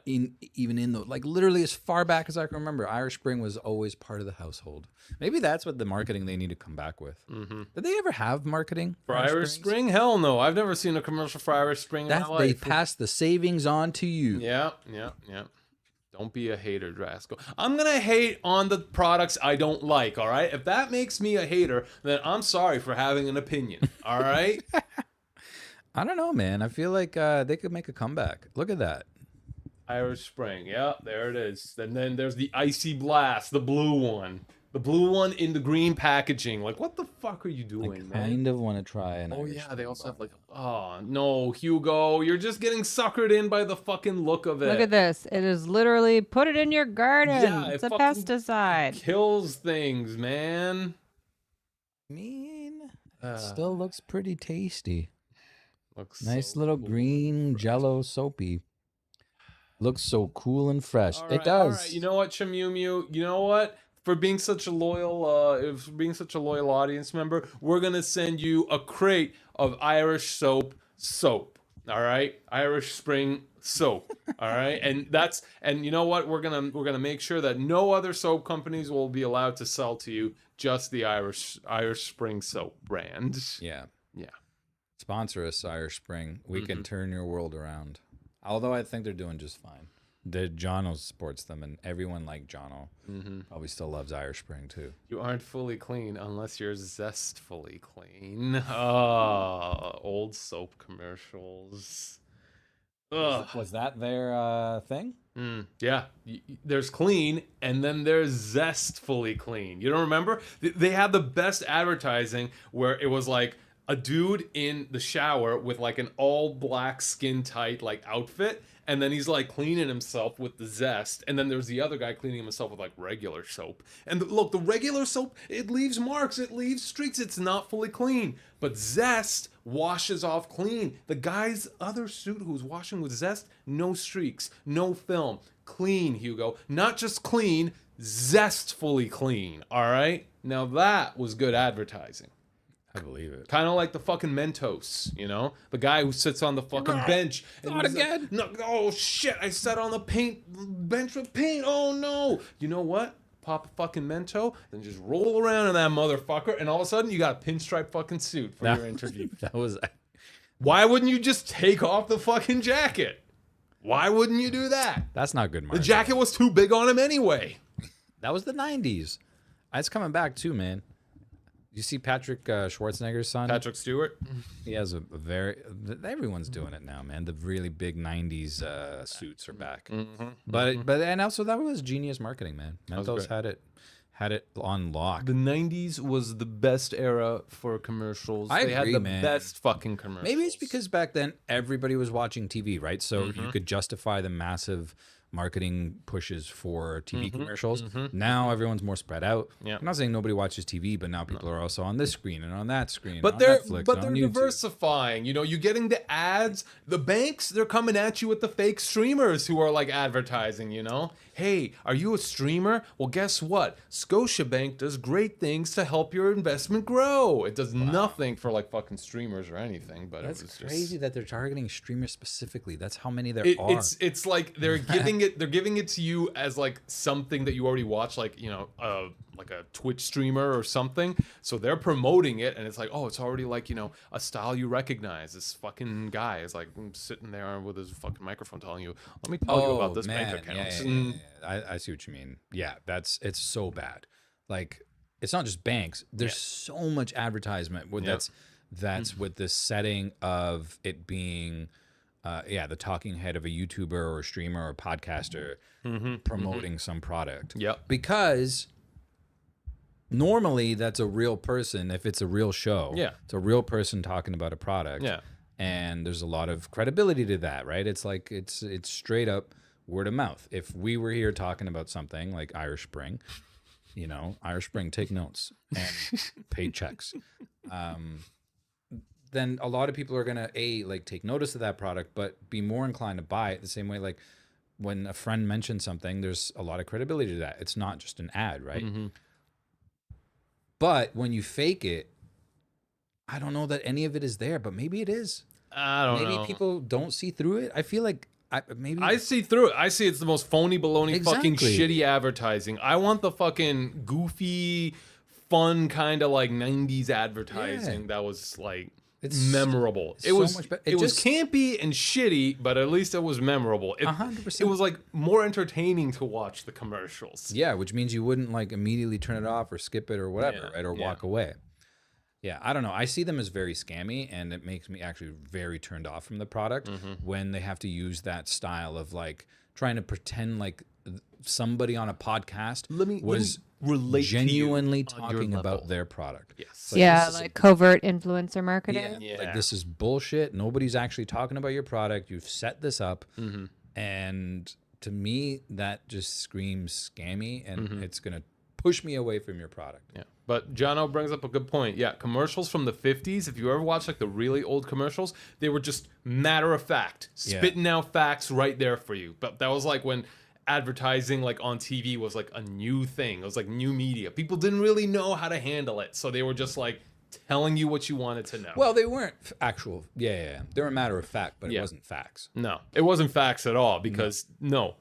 even in the like literally as far back as I can remember, Irish Spring was always part of the household. Maybe that's what the marketing they need to come back with. Mm-hmm. Did they ever have marketing For Irish Spring? Hell no. I've never seen a commercial for Irish Spring in my life. They passed the savings on to you. Yeah. Don't be a hater, Drasko. I'm going to hate on the products I don't like, all right? If that makes me a hater, then I'm sorry for having an opinion, all right? I don't know, man. I feel like they could make a comeback. Look at that. Irish Spring. Yeah, there it is. And then there's the Icy Blast, the blue one. The blue one in the green packaging. Like, what the fuck are you doing, man? Kind of want to try an Oh, Irish yeah, Spring they also bar. have like, oh, no, Hugo, you're just getting suckered in by the fucking look of it. Look at this. It is literally put it in your garden. Yeah, it's it a fucking pesticide. Kills things, man. I mean, it still looks pretty tasty. Looks Nice so little cool. green jello soapy. Looks so cool and fresh. All It right, does. All right. You know what, Chamumu? You know what? For being such a loyal, audience member, we're gonna send you a crate of Irish soap. All right, Irish Spring soap. All right, and you know what? We're gonna make sure that no other soap companies will be allowed to sell to you. Just the Irish Spring soap brand. Yeah. Yeah. Sponsor us, Irish Spring. We can turn your world around. Although I think they're doing just fine. Jono supports them, and everyone like Jono probably still loves Irish Spring too. You aren't fully clean unless you're zestfully clean. Oh, old soap commercials. Ugh. Was that their thing? Yeah, there's clean, and then there's zestfully clean. You don't remember? They had the best advertising where it was like a dude in the shower with like an all black skin tight like outfit, and then he's like cleaning himself with the Zest, and then there's the other guy cleaning himself with like regular soap. And look, the regular soap, it leaves marks, it leaves streaks, it's not fully clean. But Zest washes off clean. The guy's other suit who's washing with Zest, no streaks, no film, clean, Hugo. Not just clean, zestfully clean. All right, now that was good advertising. I believe it. Kind of like the fucking Mentos, you know? The guy who sits on the fucking bench. And Not he's like, again. no, oh, shit, I sat on the bench with paint. Oh, no. You know what? pop a fucking Mento, then just roll around in that motherfucker, and all of a sudden you got a pinstripe fucking suit for your interview. That was Why wouldn't you just take off the fucking jacket? Why wouldn't you do that? that's not good The marketing. jacket was too big on him anyway. That was the 90s. It's coming back too, man. You see Patrick Schwarzenegger's son? Patrick Stewart. He has a very. Everyone's doing it now, man. The really big '90s suits are back. But and also that was genius marketing, man. Mentos had it on lock. The 90s was the best era for commercials. I they agree, had the man. best fucking commercials. Maybe it's because back then everybody was watching TV, right? So you could justify the massive marketing pushes for TV commercials. Now everyone's more spread out. Yeah. I'm not saying nobody watches TV, but now people are also on this screen and on that screen. But on they're Netflix, but and they're on YouTube. diversifying. You know, you're getting the ads. The banks, they're coming at you with the fake streamers who are like advertising, you know? Hey, are you a streamer? Well, guess what? Scotiabank does great things to help your investment grow. It does nothing for like fucking streamers or anything, but That's it was crazy just that they're targeting streamers specifically. That's how many there are. it's like they're giving it to you as like something that you already watch, like, you know, like a Twitch streamer or something. So they're promoting it, and it's like, oh, it's already like, you know, a style you recognize. This fucking guy is like sitting there with his fucking microphone telling you, let me tell you about this bank account. Yeah. I see what you mean. Yeah, it's so bad. Like, it's not just banks. There's so much advertisement with that's with the setting of it being the talking head of a YouTuber or a streamer or a podcaster promoting some product. Yep. Because normally that's a real person. If it's a real show, it's a real person talking about a product. Yeah. And there's a lot of credibility to that, right? It's like it's straight up word of mouth. If we were here talking about something like Irish Spring, you know, Irish Spring, take notes and pay checks. Then a lot of people are gonna take notice of that product, but be more inclined to buy it the same way. Like when a friend mentions something, there's a lot of credibility to that. It's not just an ad, right? But when you fake it, I don't know that any of it is there, but maybe it is. I don't know. Maybe people don't see through it. I feel like I see through it. I see it's the most phony baloney fucking Exactly. shitty advertising. I want the fucking goofy, fun kind of like 90s advertising that was like It's memorable. It so was much better. it was campy and shitty, but at least it was memorable. 100%. It was like more entertaining to watch the commercials. Yeah, which means you wouldn't like immediately turn it off or skip it or whatever, right? Or walk away. Yeah, I don't know. I see them as very scammy, and it makes me actually very turned off from the product when they have to use that style of like trying to pretend like somebody on a podcast was relate genuinely to you on your talking about level. their product. Yes. This is like covert influencer marketing. Yeah. Like, this is bullshit. Nobody's actually talking about your product. You've set this up. And to me, that just screams scammy, and it's going to push me away from your product. Yeah. But Jono brings up a good point. Yeah, commercials from the 50s, if you ever watch like the really old commercials, they were just matter of fact, spitting out facts right there for you. But that was like when advertising like on TV was like a new thing. It was like new media. People didn't really know how to handle it. So they were just like telling you what you wanted to know. Well, they weren't actual. Yeah. They were a matter of fact, but it wasn't facts. No, it wasn't facts at all because no.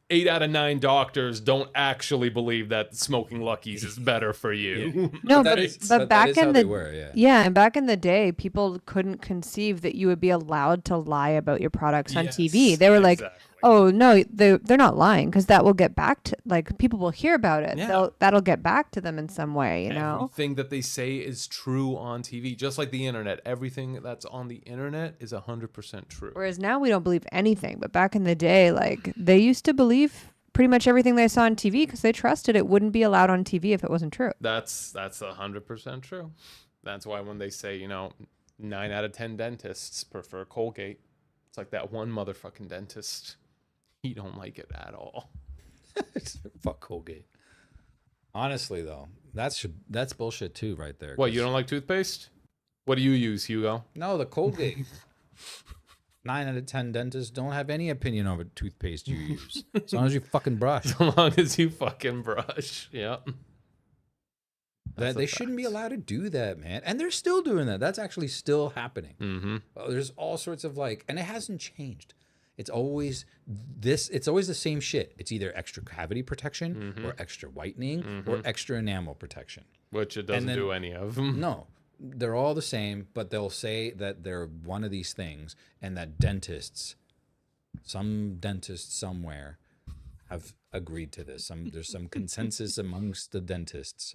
8 out of 9 doctors don't actually believe that smoking Luckies is better for you. No, But but back is in how the they were, yeah. and back in the day, people couldn't conceive that you would be allowed to lie about your products on TV. They were like, "Oh no, they're not lying because that will get back to like people will hear about it. Yeah. That'll get back to them in some way, you know." Everything that they say is true on TV, just like the internet. Everything that's on the internet is 100% true. Whereas now we don't believe anything, but back in the day, like they used to believe pretty much everything they saw on TV because they trusted it wouldn't be allowed on TV if it wasn't true. That's 100% true. That's why when they say, 9 out of 10 dentists prefer Colgate, it's like that one motherfucking dentist. He don't like it at all. Fuck Colgate. Honestly, though, that's bullshit too, right there. What, you don't like toothpaste? What do you use, Hugo? No, the Colgate. 9 out of 10 dentists don't have any opinion over toothpaste you use, as long as you fucking brush. As long as you fucking brush. Yep. That they shouldn't be allowed to do that, man. And they're still doing that. That's actually still happening. There's all sorts of and it hasn't changed. It's always this. It's always the same shit. It's either extra cavity protection or extra whitening or extra enamel protection. Which it doesn't do any of. No, they're all the same, but they'll say that they're one of these things, and that some dentists somewhere have agreed to this. There's some consensus amongst the dentists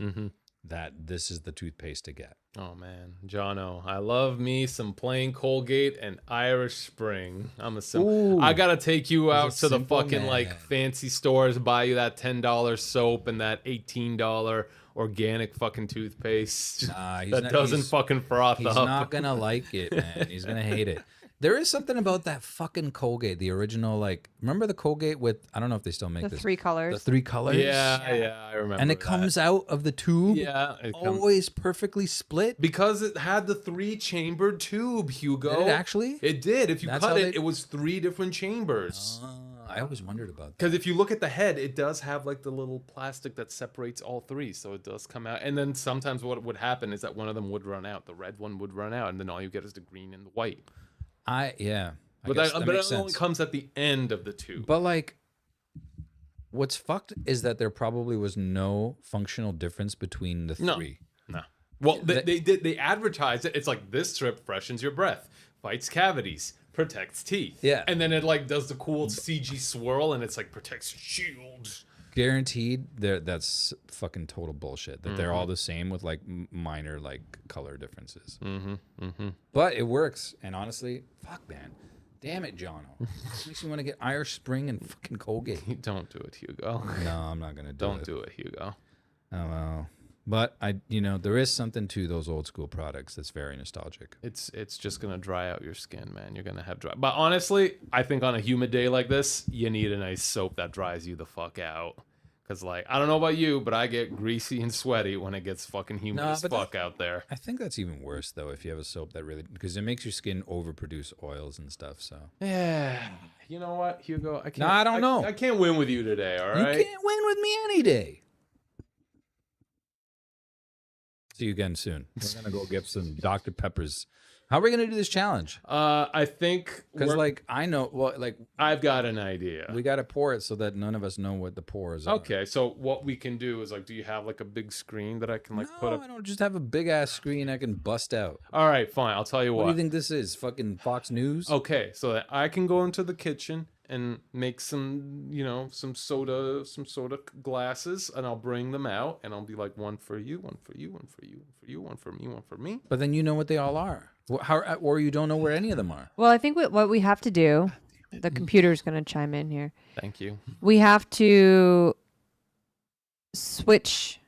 that this is the toothpaste to get. Oh man, Jono, I love me some plain Colgate and Irish Spring. I gotta take you out to the fucking like fancy stores, buy you that $10 soap and that $18 organic fucking toothpaste that doesn't fucking froth up. He's not gonna like it, man. He's gonna hate it. There is something about that fucking Colgate, the original, like, remember the Colgate with, I don't know if they still make The this. 3 colors. The 3 colors? Yeah, I remember. And it comes out of the tube. Yeah. Always perfectly split. Because it had the 3-chambered tube, Hugo. Did it actually? It did. If you That's cut how it, it was 3 different chambers. I always wondered about that. Because if you look at the head, it does have like the little plastic that separates all 3, so it does come out. And then sometimes what would happen is that one of them would run out. The red one would run out, and then all you get is the green and the white. But But it only comes at the end of the tube. But like, what's fucked is that there probably was no functional difference between the 3. No. Well, they advertise it. It's like, this strip freshens your breath, fights cavities, protects teeth. Yeah. And then it like does the cool CG swirl, and it's like protects shields. Guaranteed, that's fucking total bullshit. That they're all the same with like minor like color differences. But it works, and honestly, fuck man, damn it, Jono, makes me want to get Irish Spring and fucking Colgate. Don't do it, Hugo. No, I'm not gonna do it. Don't do it, Hugo. Oh well. But there is something to those old school products that's very nostalgic. It's just gonna dry out your skin, man. You're gonna have dry. But honestly, I think on a humid day like this, you need a nice soap that dries you the fuck out. Cause like, I don't know about you, but I get greasy and sweaty when it gets fucking humid as fuck out there. I think that's even worse though if you have a soap that really, because it makes your skin overproduce oils and stuff. So yeah, you know what, Hugo? I can't. No, I don't know. I can't win with you today. All right. You can't win with me any day. See you again soon. We're gonna go get some Dr. Pepper's. How are we gonna do this challenge? I think Because like I know, well, like I've got an idea. we gotta pour it so that none of us know what the pours are. Okay, so what we can do is like, do you have like a big screen that I can like put No, up? I don't just have a big ass screen I can bust out. All right, fine. I'll tell you What what. do you think this is? Fucking Fox News? Okay, so that I can go into the kitchen and make some, some soda glasses, and I'll bring them out, and I'll be like, one for you, one for you, one for you, one for you, one for me, one for me. But then you know what they all are. How, or you don't know where any of them are. Well, I think what we have to do, the computer's going to chime in here. Thank you. We have to switch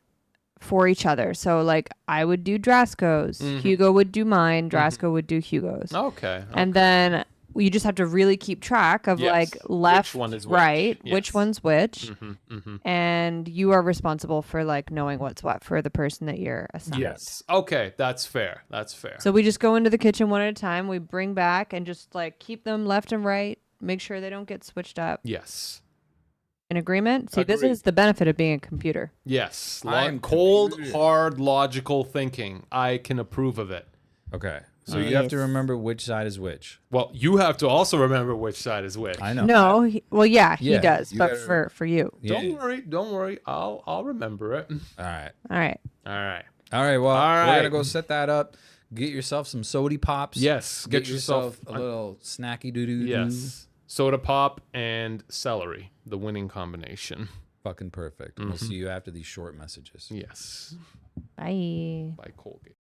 for each other. So, like, I would do Drasko's, Hugo would do mine, Drasko would do Hugo's. Okay. And then you just have to really keep track of Yes. like left, Which one is which. right, Yes. which one's which, Mm-hmm. and you are responsible for like knowing what's what for the person that you're assigned. Yes. Okay, that's fair. That's fair. So we just go into the kitchen one at a time. We bring back and just like keep them left and right. Make sure they don't get switched up. Yes. In agreement? See, this Agreed. is the benefit of being a computer. Yes. I'm Cold, computed. hard, logical thinking. I can approve of it. Okay. So you have to remember which side is which. Well, you have to also remember which side is which. I know. No, well, yeah, he Yeah, does, you but gotta- for you. Yeah. Don't worry. I'll remember it. All right. All right. All right. All right. Well, All we're right. gonna go set that up. Get yourself some sody pops. Yes. Get yourself a little snacky doo doo. Yes. Soda pop and celery, the winning combination. Fucking perfect. We'll see you after these short messages. Yes. Bye. By Colgate.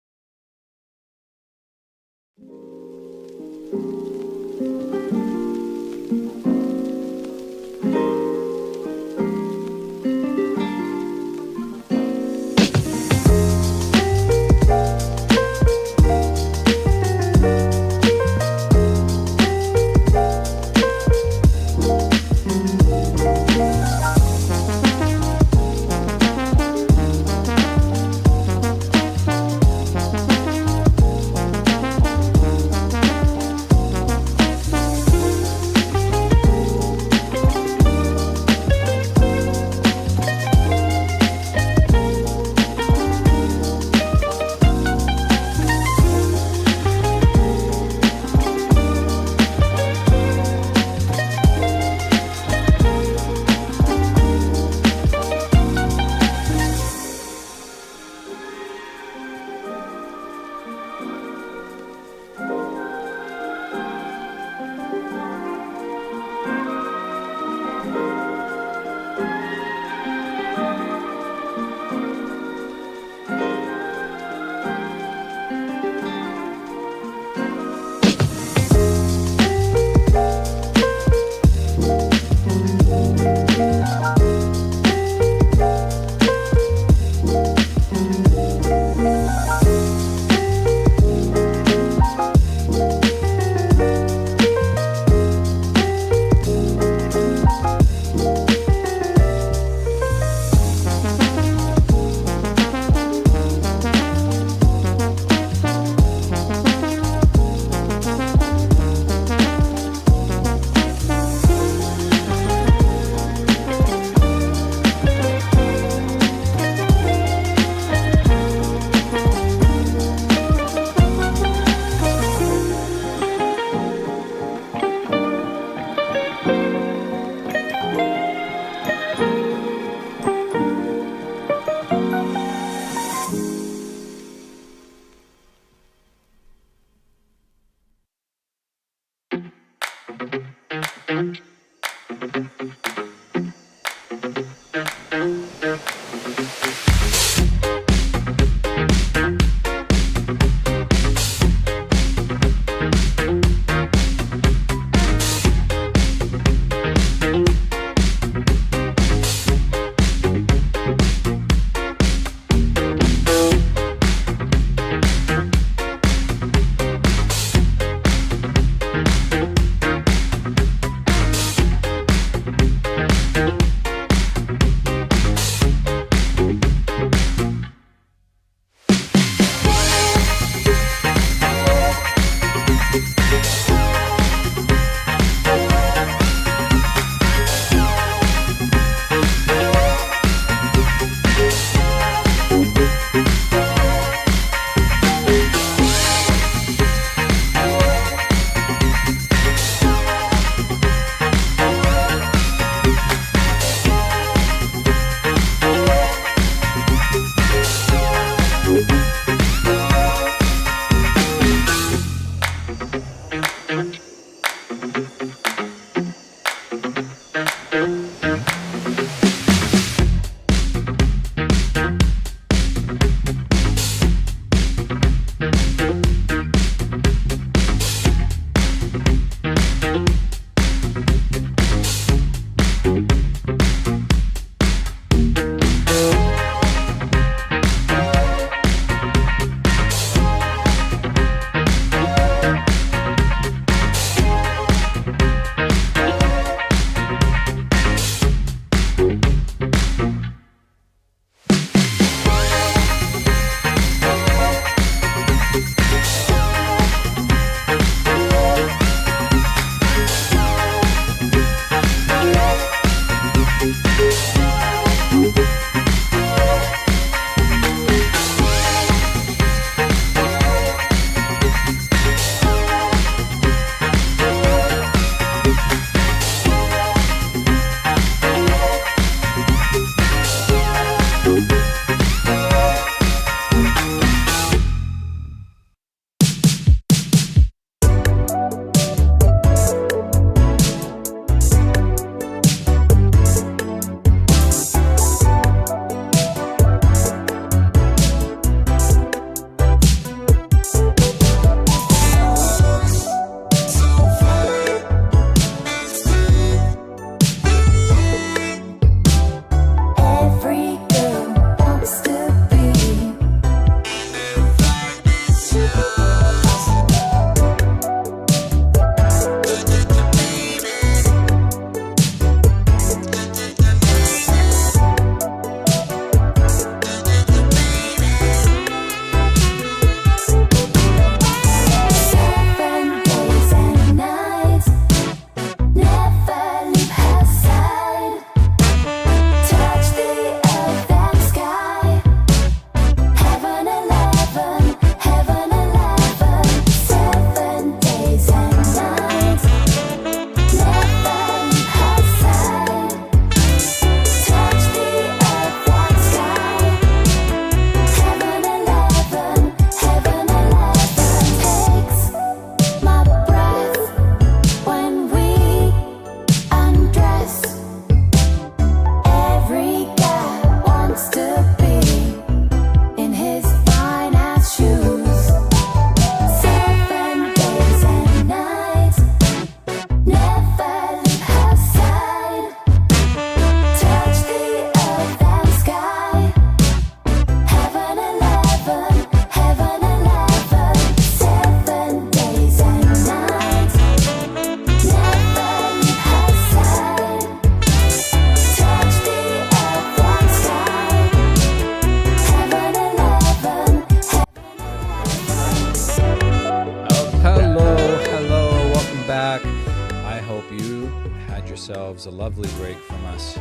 yourselves a lovely break from us.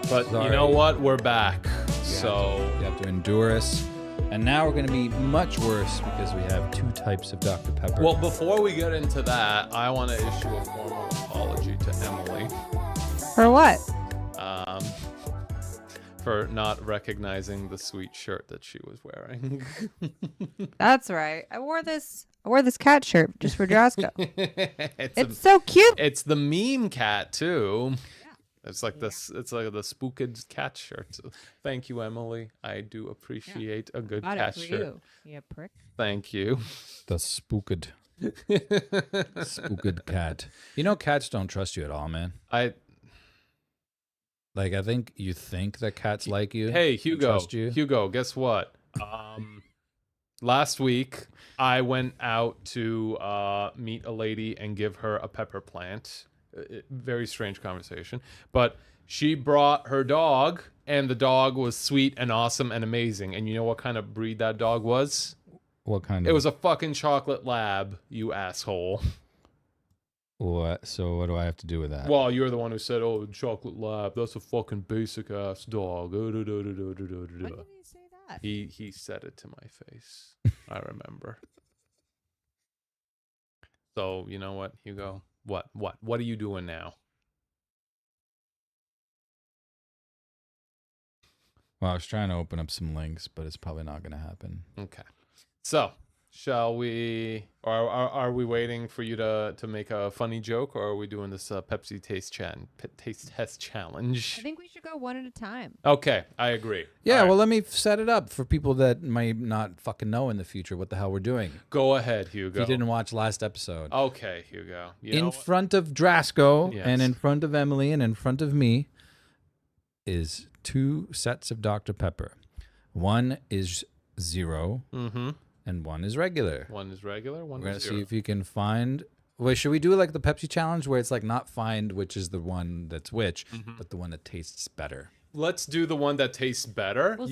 But Sorry. you know what? We're back. So You have to endure us. And now we're going to be much worse because we have two types of Dr. Pepper. well, before we get into that, I want to issue a formal apology to Emily. For what? for not recognizing the sweet shirt that she was wearing. That's right. I wore this cat shirt just for Drasko. it's It's so cute. it's the meme cat too. Yeah. It's like this. It's like the spooked cat shirt. So, thank you, Emily. I do appreciate a good Got cat it for shirt. you prick. Thank you. The spooked cat. You know, cats don't trust you at all, man. I Like, I think you think that cats like you. Hey, and Hugo. trust you. Hugo, guess what? Last week I went out to meet a lady and give her a pepper plant. Very strange conversation, but she brought her dog, and the dog was sweet and awesome and amazing. And you know what kind of breed that dog was? What kind of? It was a fucking chocolate lab, you asshole. What? So what do I have to do with that? Well, you're the one who said, "Oh, chocolate lab. That's a fucking basic ass dog." When did he say that? He said it to my face. I remember. So you know what, Hugo? What are you doing now? Well, I was trying to open up some links, but it's probably not going to happen. Okay. So shall we? Or are we waiting for you to make a funny joke, or are we doing this Pepsi taste test challenge? I think we should go one at a time. Okay, I agree. Yeah, All right. well, let me set it up for people that might not fucking know in the future what the hell we're doing. Go ahead, Hugo. If you didn't watch last episode. Okay, Hugo. You know In what? front of Drasko Yes. and in front of Emily and in front of me is 2 sets of Dr. Pepper. One is 0 Mm-hmm. and one is regular. One is regular. One We're going is to zero. see if you can find. Wait, should we do like the Pepsi challenge where it's like not find which is the one that's which, Mm-hmm. but the one that tastes better? Let's do the one that tastes better. Well,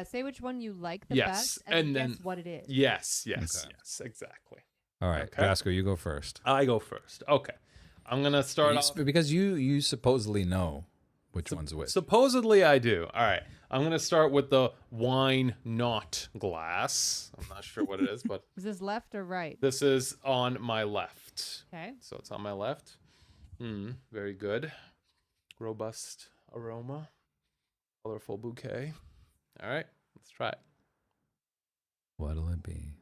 say which one you like the Yes, best, and and then- guess what it is. Yes, Okay. yes, exactly. All right, Okay. Drasko, you go first. I go first. Okay. I'm going to start off. Because you supposedly know which one's which. Supposedly I do. All right. I'm going to start with the wine not glass. I'm not sure what it is, but Is this left or right? this is on my left. Okay. So it's on my left. Very good. Robust aroma. Colorful bouquet. All right. Let's try it. What'll it be?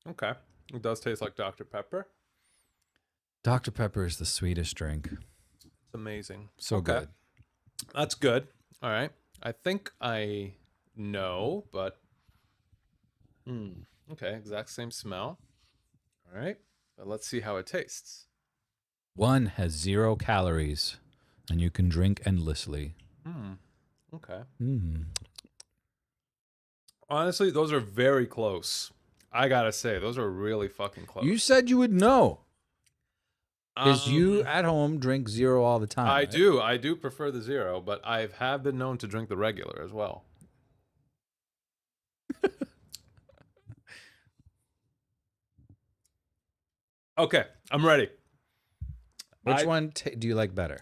Okay. It does taste like Dr. Pepper. Dr. Pepper is the sweetest drink. It's amazing. So Okay. good. That's good. All right. I think I know, but okay, exact same smell. All right. But let's see how it tastes. One has 0 calories, and you can drink endlessly. Okay. Mm. Honestly, those are very close. I gotta say, those are really fucking close. You said you would know. Because you Um, at home drink 0 all the time. I right? do. I do prefer the zero, but I have been known to drink the regular as well. Okay, I'm ready. Which I- one do you like better?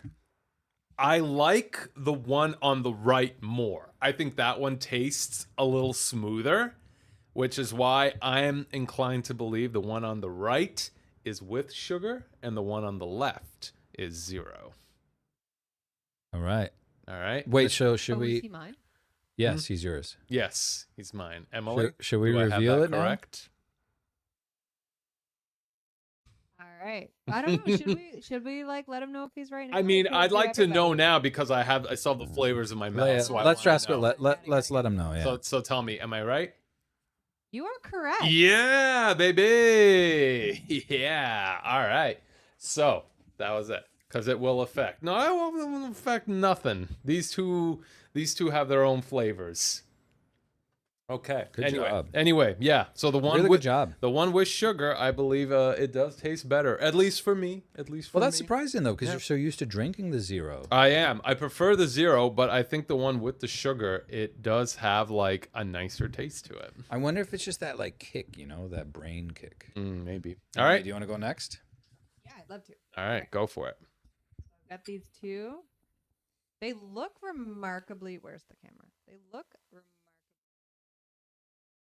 I like the one on the right more. I think that one tastes a little smoother, which is why I'm inclined to believe the one on the right is with sugar and the one on the left is 0. All right. All right. Wait, so should Oh, is we? he mine? Yes, he's yours. Yes, he's mine. Emily, Should we do I have reveal that it now? correct? All right. I don't know. Should we like let him know if he's right now? I mean, Or should I'd we like to know everybody? now because I still have the flavors in my mouth. Yeah, so I let's wanna Drasko. know. Let's let him know. Yeah. So tell me, am I right? You are correct. Yeah, baby. Yeah. All right. So that was it. Because it will affect. No, it won't affect nothing. These two have their own flavors. Okay. Good anyway, job. Anyway, yeah. So the one Really with good job. the one with sugar, I believe it does taste better. At least for me. At least for Well, that's me. surprising though, because Yeah. you're so used to drinking the 0. I am. I prefer the 0, but I think the one with the sugar, it does have like a nicer taste to it. I wonder if it's just that like kick, that brain kick. Maybe. All right. Do you want to go next? Yeah, I'd love to. All right. Go for it. Got these two. They look remarkably. Where's the camera? They look remarkably.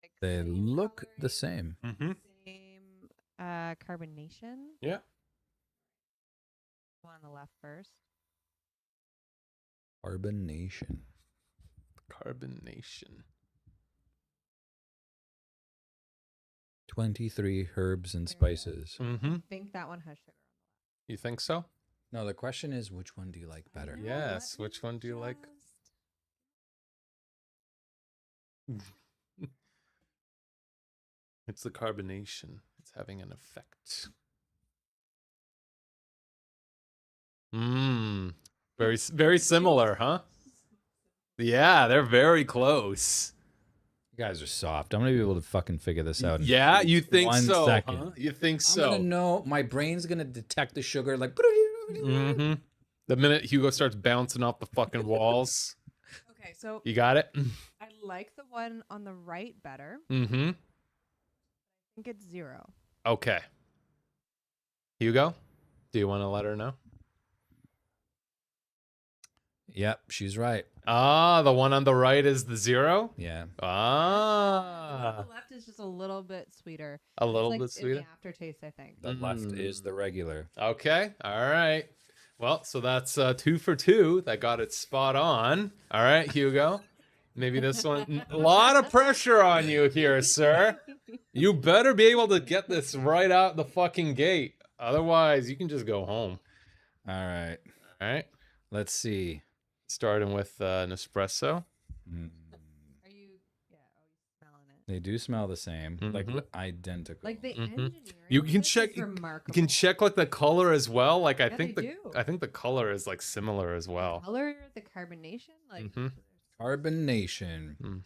Like They same look the coloring, same. Mm-hmm. Same carbonation. Yeah. One on the left first. Carbonation. Carbonation. 23 herbs and spices. Mm-hmm. I think that one has sugar. You think so? No, the question is, which one do you like better? No, Yes. let Which me one do you like? just- It's the carbonation. It's having an effect. Mmm. Very similar, huh? Yeah, they're very close. You guys are soft. I'm gonna be able to fucking figure this out. In Yeah, you think 1 so? second. Huh? You think I'm gonna so? know. My brain's gonna detect the sugar. Like, Mm-hmm. The minute Hugo starts bouncing off the fucking walls, Okay, so you got it. I like the one on the right better. Mm-hmm. I think it's 0. Okay. Hugo, do you want to let her know? Yep, she's right. Ah, the one on the right is the 0. Yeah. The one Ah, on the left is just a little bit sweeter. a little It's like bit in sweeter. the aftertaste, I think. The left is the regular. Okay. All right. Well, so that's 2 for 2. That got it spot on. All right, Hugo. Maybe this one. A lot of pressure on you here, sir. You better be able to get this right out the fucking gate. Otherwise, you can just go home. All right. All right. Let's see. Starting with Nespresso. Mm. Are you? Yeah. Oh, you smelling it? They do smell the same, like Mhm. identical. Like the Mhm. engineering. You of can this check- is You remarkable. can check like the color as well. Like I Yeah, think they the do. I think the color is like similar as well. color, the carbonation, like. Mhm. Carbonation.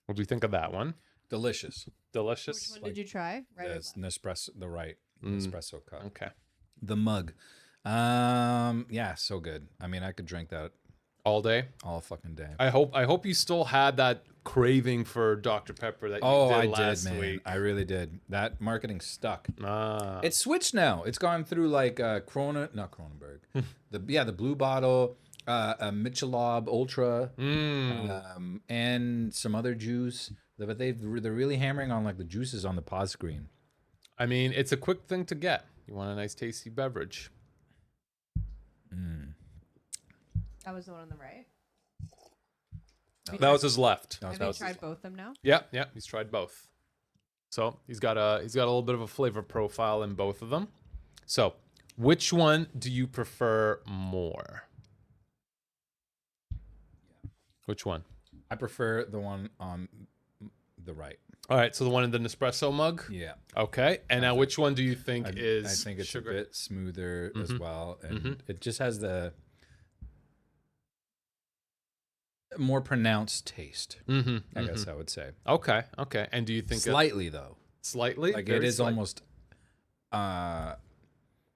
What do you think of that one? Delicious. Which Delicious. one did you try? Right. or Yes, left? Nespresso, the right Mm. espresso cup. Okay. The mug. Yeah, so good. I mean, I could drink that All day. all fucking day. I hope you still had that craving for Dr. Pepper that you I did last did, man. week. I really did. That marketing stuck. Ah. It's switched now. It's gone through like not Cronenberg. the blue bottle, a Michelob Ultra, and some other juice. But they're really hammering on like the juices on the pause screen. I mean, it's a quick thing to get. You want a nice tasty beverage. That was the one on the right. That was his left. That was- Have you tried both of them now? Yeah, he's tried both. So he's got a little bit of a flavor profile in both of them. So, which one do you prefer more? Which one? I prefer the one on the right. All right, so the one in the Nespresso mug. Yeah. Okay, and now which one do you think I is think it's sugar? a bit smoother as well, and it just has the more pronounced taste. I guess I would say Okay, and do you think slightly though, slightly? like Very it is slight? almost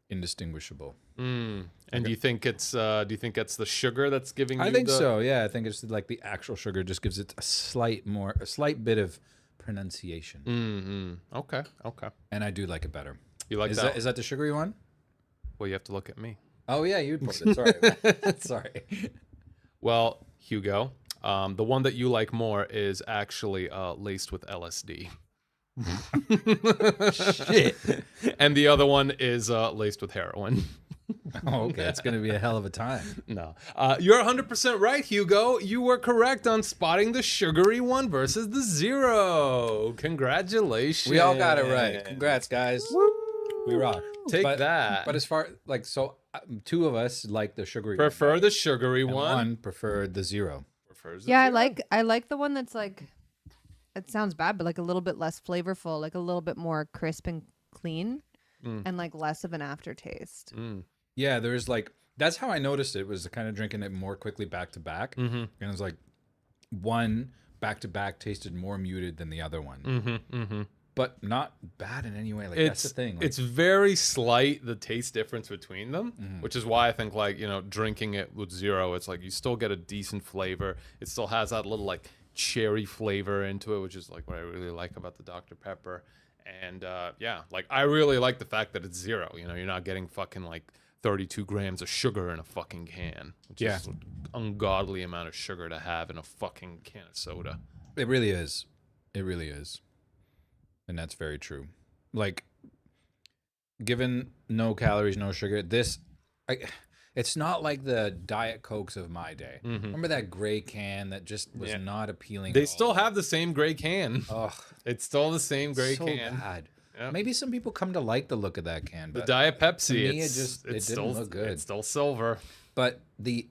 indistinguishable. And do you think it's the sugar that's giving you I think the... so. Yeah, I think it's like the actual sugar just gives it a slight bit of pronunciation. Okay. And I do like it better. You like Is that? is that the sugary one? Well, you have to look at me. Oh yeah, you pulled it. Sorry, sorry. Well, Hugo, the one that you like more is actually laced with LSD. Shit. And the other one is laced with heroin. Oh, okay. It's gonna be a hell of a time. No. You're 100% right, Hugo. You were correct on spotting the sugary one versus the 0. Congratulations. We all got it right. Congrats, guys. We rock. Take that. But as far like two of us like the sugary. Prefer the sugary and one. one preferred the 0. Prefers the Yeah, 0. I like the one that's like. It sounds bad, but like a little bit less flavorful, like a little bit more crisp and clean, and like less of an aftertaste. Yeah, there's like that's how I noticed it was kind of drinking it more quickly back to back, and it was like one back to back tasted more muted than the other one, but not bad in any way. Like that's the thing. Like, It's very slight, the taste difference between them, which is why I think like, drinking it with 0, it's like you still get a decent flavor. It still has that little like cherry flavor into it, which is like what I really like about the Dr. Pepper. And yeah, like I really like the fact that it's 0. You're not getting fucking like 32 grams of sugar in a fucking can, which is an ungodly amount of sugar to have in a fucking can of soda. It really is. It really is. And that's very true. Like, given no calories, no sugar, it's It's not like the Diet Cokes of my day. Remember that gray can that just was not appealing? They at still all? have the same gray can. Ugh, It's still the same gray so can. bad. Yep. Maybe some people come to like the look of that can, The but Diet Pepsi, me, it's it didn't still look good. It's still silver. But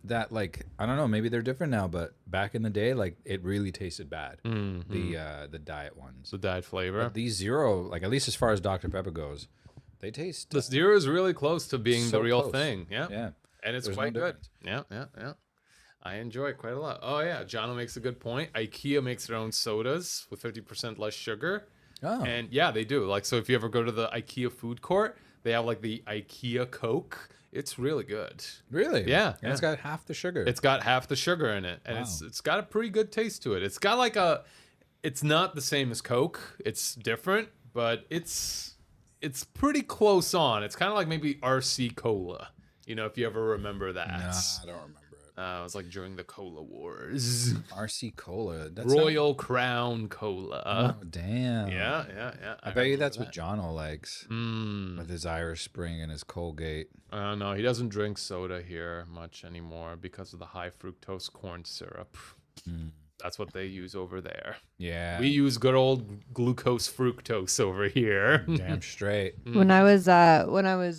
that like I don't know, maybe they're different now, but back in the day, like it really tasted bad. The diet ones. The Diet flavor. But these zero, like at least as far as Dr. Pepper goes, they taste The zero is really close to being so the real close. thing. Yeah. yeah. And it's There's no quite good. difference. Yeah. I enjoy it quite a lot. Oh yeah, Jono makes a good point. IKEA makes their own sodas with 50% less sugar. Oh. And yeah, they do. Like, so if you ever go to the IKEA food court, they have like the IKEA Coke. It's really good. Really? Yeah, And it's got half the sugar. It's got half the sugar in it, and Wow. it's got a pretty good taste to it. It's got like it's not the same as Coke. It's different, but it's pretty close on. It's kind of like maybe RC Cola. You know, if you ever remember that. Nah, I don't remember it. It was like during the Cola Wars. RC Cola. That's Royal Crown Cola. Oh, damn. Yeah. I bet you remember that's that. what Jono likes with his Irish Spring and his Colgate. No, he doesn't drink soda here much anymore because of the high fructose corn syrup. That's what they use over there. Yeah. We use good old glucose fructose over here. Damn straight. When I was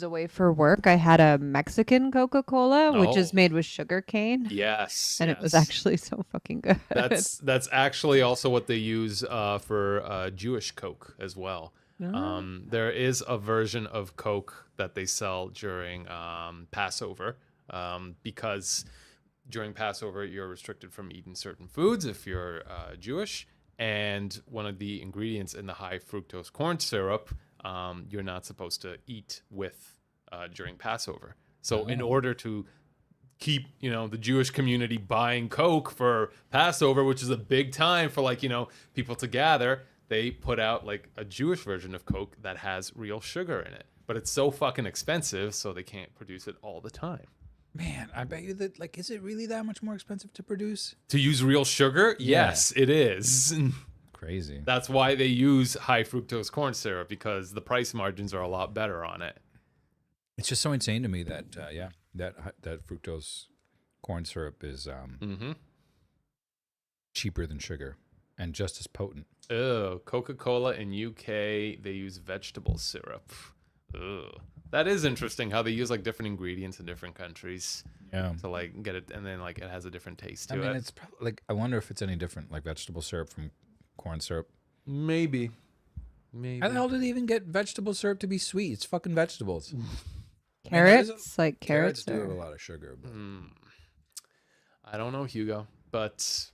away for work, I had a Mexican Coca-Cola, which is Oh. made with sugar cane, Yes, and it was yes. actually so fucking good. That's actually also what they use for Jewish Coke as well. There is a version of Coke that they sell during Passover because during Passover you're restricted from eating certain foods if you're Jewish, and one of the ingredients in the high fructose corn syrup you're not supposed to eat with during Passover. So in order to keep the Jewish community buying Coke for Passover, which is a big time for people to gather, they put out like a Jewish version of Coke that has real sugar in it, but it's so fucking expensive, so they can't produce it all the time. Man, I bet you that, like, is it really that much more expensive to produce? To use real sugar, yes, it is. Crazy. That's why they use high fructose corn syrup, because the price margins are a lot better on it. It's just so insane to me that that fructose corn syrup is cheaper than sugar and just as potent. Oh, Coca-Cola in UK, they use vegetable syrup. Ugh. That is interesting how they use like different ingredients in different countries Yeah. to like get it, and then like it has a different taste to I mean, it. it's probably like, I wonder if it's any different, like vegetable syrup from corn syrup. Maybe. How the hell did they even get vegetable syrup to be sweet? It's fucking vegetables. Carrots, like Carrots carrots. do have a Or... lot of sugar. But I don't know, Hugo, but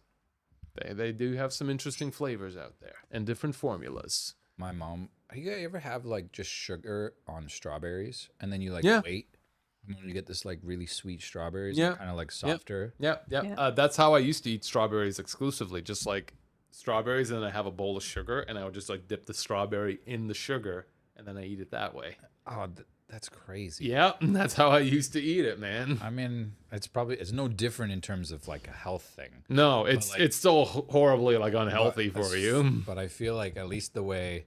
they do have some interesting flavors out there and different formulas. my mom, you ever have like just sugar on strawberries and then you like Yeah. wait and then you get this like really sweet strawberries, Yeah. kind of like softer. Yeah. Yeah. That's how I used to eat strawberries exclusively, just like strawberries, and then I have a bowl of sugar, and I would just like dip the strawberry in the sugar, and then I eat it that way. Oh, that's crazy. Yeah, that's how I used to eat it, man. I mean, it's no different in terms of like a health thing. No, it's like- it's still horribly like unhealthy But for you. But I feel like at least the way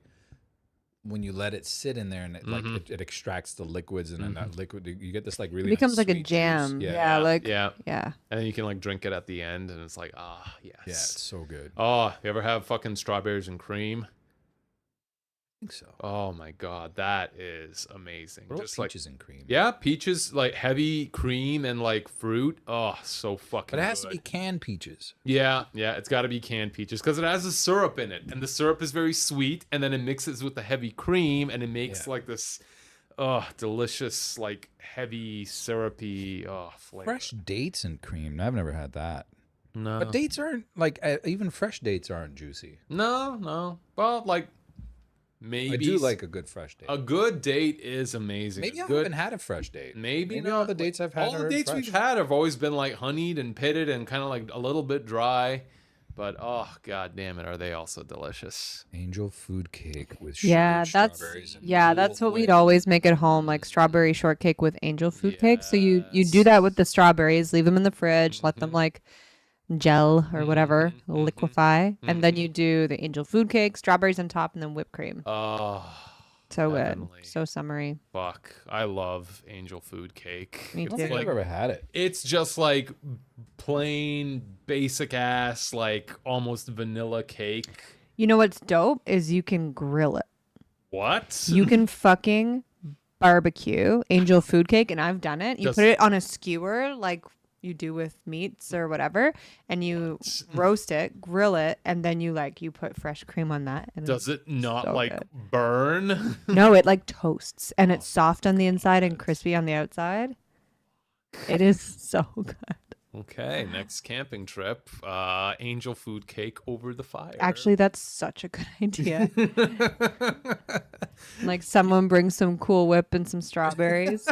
when you let it sit in there and it, like it extracts the liquids, and then that liquid, you get this like really It becomes nice like a sweet juice. jam. Yeah. Yeah, like Yeah, yeah. and then you can like drink it at the end, and it's like yes. Yeah, it's so good. Oh, you ever have fucking strawberries and cream? I think so. Oh my god, that is amazing. What about Just like peaches and cream? yeah, peaches, like heavy cream and like fruit. Oh, so fucking But it has good. to be canned peaches. Yeah, it's got to be canned peaches because it has a syrup in it, and the syrup is very sweet, and then it mixes with the heavy cream, and it makes Yeah. like this, delicious, like heavy syrupy, flavor. Fresh dates and cream. I've never had that. No, But dates aren't like even fresh dates aren't juicy. no. Well, like maybe I do like a good fresh date. a good date is amazing. Maybe A I good, haven't had a fresh date. Maybe all not. the dates I've had All are the dates fresh. we've had have always been like honeyed and pitted and kind of like a little bit dry, but oh god damn it, are they also delicious? Angel food cake with sugar, Yeah, that's strawberries, and that's what we'd whip. always make at home, like strawberry shortcake with angel food cake. So you do that with the strawberries, leave them in the fridge, let them like gel or whatever, liquefy, and then you do the angel food cake, strawberries on top, and then whipped cream. Oh, So good. Heavenly. So summery. Fuck, I love angel food cake. Me I don't too. think I've ever had it. It's just like plain basic ass, like almost vanilla cake. You know what's dope is you can grill it. What? You can fucking barbecue angel food cake, and I've done it. You Just- put it on a skewer like you do with meats or whatever, and you roast it, grill it, and then you put fresh cream on that. And Does it not so like good. burn? No, it like toasts, and it's soft on the inside and crispy on the outside. It is so good. Okay, next camping trip, angel food cake over the fire. Actually, that's such a good idea. Like someone brings some Cool Whip and some strawberries.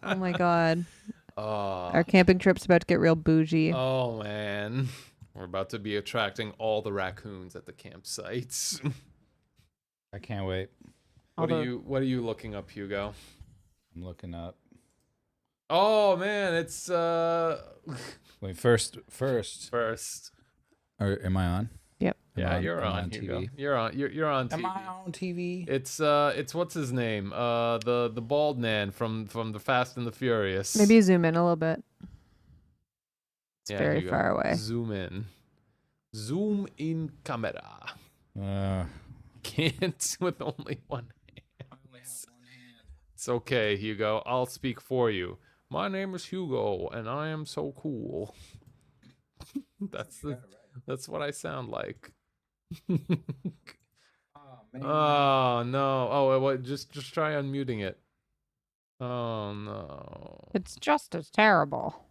Oh my god. Our camping trip's about to get real bougie. Oh man, we're about to be attracting all the raccoons at the campsites. I can't wait. What are you looking up, Hugo? I'm looking up. Oh man, it's Wait, first. first. Or am I on? Yep. Yeah, am you're I'm on, Hugo. TV. You're on TV. Am I on TV? It's what's his name? The bald man from the Fast and the Furious. Maybe zoom in a little bit. It's Yeah, very Hugo. far away. Zoom in. Zoom in camera. Can't with only one hand. It's okay, Hugo. I'll speak for you. My name is Hugo, and I am so cool. That's what I sound like. Oh no! Oh, what? Just try unmuting it. Oh no! It's just as terrible.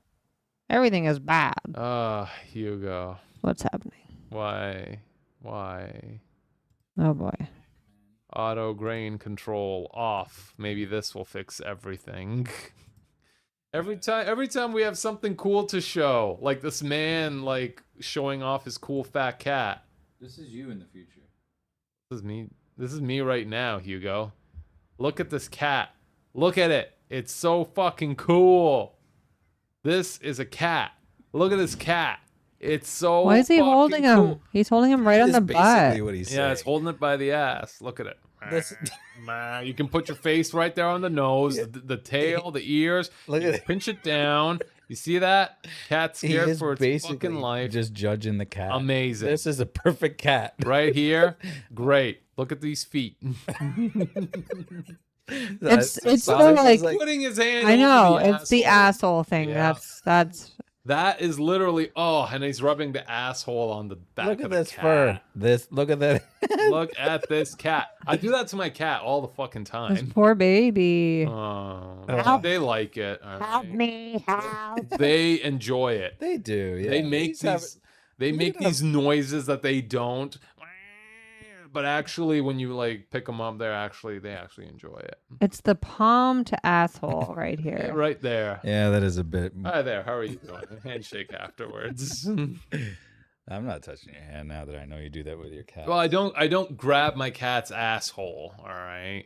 Everything is bad. Hugo. What's happening? Why? Oh boy. Auto grain control off. Maybe this will fix everything. Every time we have something cool to show, like this man like showing off his cool fat cat. This is you in the future. This is me right now, Hugo. Look at this cat. Look at it. It's so fucking cool. This is a cat. Look at this cat. It's so Why is he fucking holding him? cool. He's holding him right on the butt. what he's Yeah, it's holding it by the ass. Look at it. This- You can put your face right there on the nose, the tail, the ears. Look You at it. pinch it down. You see that? Cat's He scared is for its basically fucking life. just judging the cat. Amazing. This is a perfect cat. Right here. Great. Look at these feet. It's the Sonic is like Putting his hand I over know, the it's the asshole. asshole thing. Yeah. That's That is literally and he's rubbing the asshole on the back Look of at the this cat. fur. Look at that. Look at this cat. I do that to my cat all the fucking this time. poor baby. Oh, they like it. all right. me, help. They enjoy it. They do. Yeah. They make He's having- Look at these noises that they don't. But actually, when you like pick them up, they actually enjoy it. It's the palm to asshole right here. Right there. Yeah, that is a bit. Hi there. How are you doing? Handshake afterwards. I'm not touching your hand now that I know you do that with your cat. Well, I don't grab my cat's asshole. All right.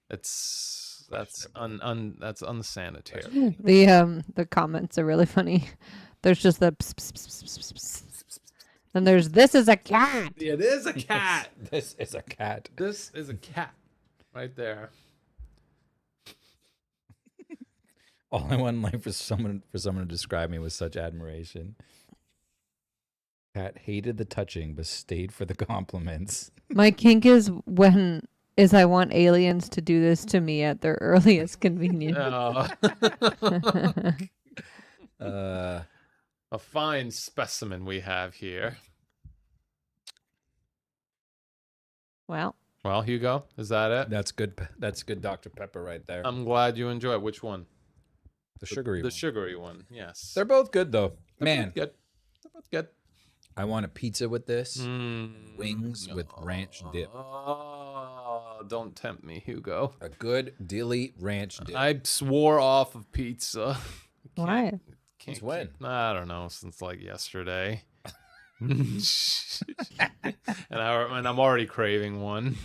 That's unsanitary. The comments are really funny. There's just the pss, pss, pss, pss, pss, pss. Then there's this is a cat. It is a cat. This is a cat. This is a cat. Right there. All I want in life is someone to describe me with such admiration. Cat hated the touching, but stayed for the compliments. My kink is I want aliens to do this to me at their earliest convenience. A fine specimen we have here. Well, Hugo, is that it? That's good. That's good, Dr. Pepper, right there. I'm glad you enjoy it. Which one? the sugary. The one. sugary one. Yes. They're both good though. They're Man, both good. They're both good. I want a pizza with this. Wings with ranch dip. Oh, don't tempt me, Hugo. A good dilly ranch dip. I swore off of pizza. why? Can't Since when? I don't know. Since like yesterday. and I'm already craving one.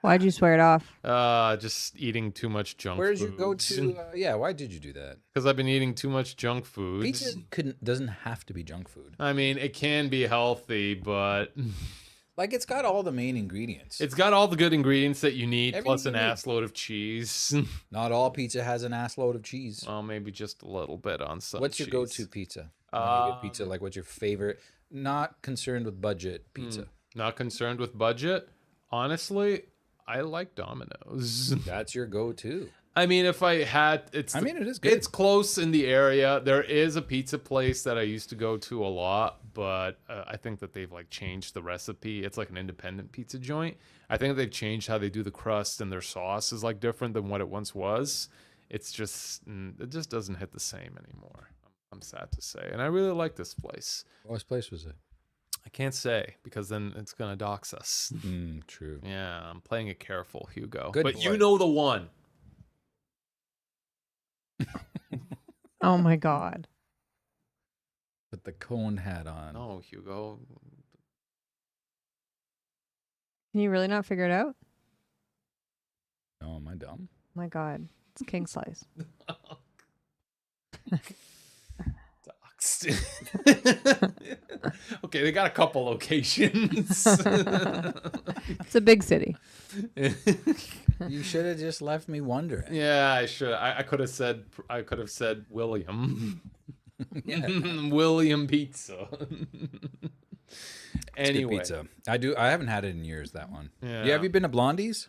Why'd you swear it off? Just eating too much junk Where food. did you go to? Yeah, why did you do that? Because I've been eating too much junk food. Pizza doesn't have to be junk food. I mean, it can be healthy, but Like, it's got all the main ingredients. It's got all the good ingredients that you need, Everything plus an you need. assload of cheese. Not all pizza has an assload of cheese. Well, maybe just a little bit on some. What's your cheese. go-to pizza? When you get pizza, like, what's your favorite? Not concerned with budget pizza. Not concerned with budget. Honestly, I like Domino's. That's your go-to. I mean, if I had, it is good. It's close in the area. There is a pizza place that I used to go to a lot, but I think that they've like changed the recipe. It's like an independent pizza joint. I think they've changed how they do the crust, and their sauce is like different than what it once was. It just doesn't hit the same anymore. I'm sad to say, and I really like this place. What place was it? I can't say because then it's gonna dox us. True. Yeah, I'm playing it careful, Hugo. Good but boy. you know the one. Oh my God. Put the cone hat on. No, Hugo. Can you really not figure it out? Oh, am I dumb? Oh my God. It's King Slice. Doxed. Okay, they got a couple locations. It's a big city. You should have just left me wondering. Yeah, I should. I could have said. William. Yeah. William Pizza. Anyway, It's good pizza. I haven't had it in years. That one. Yeah. Yeah. Have you been to Blondie's?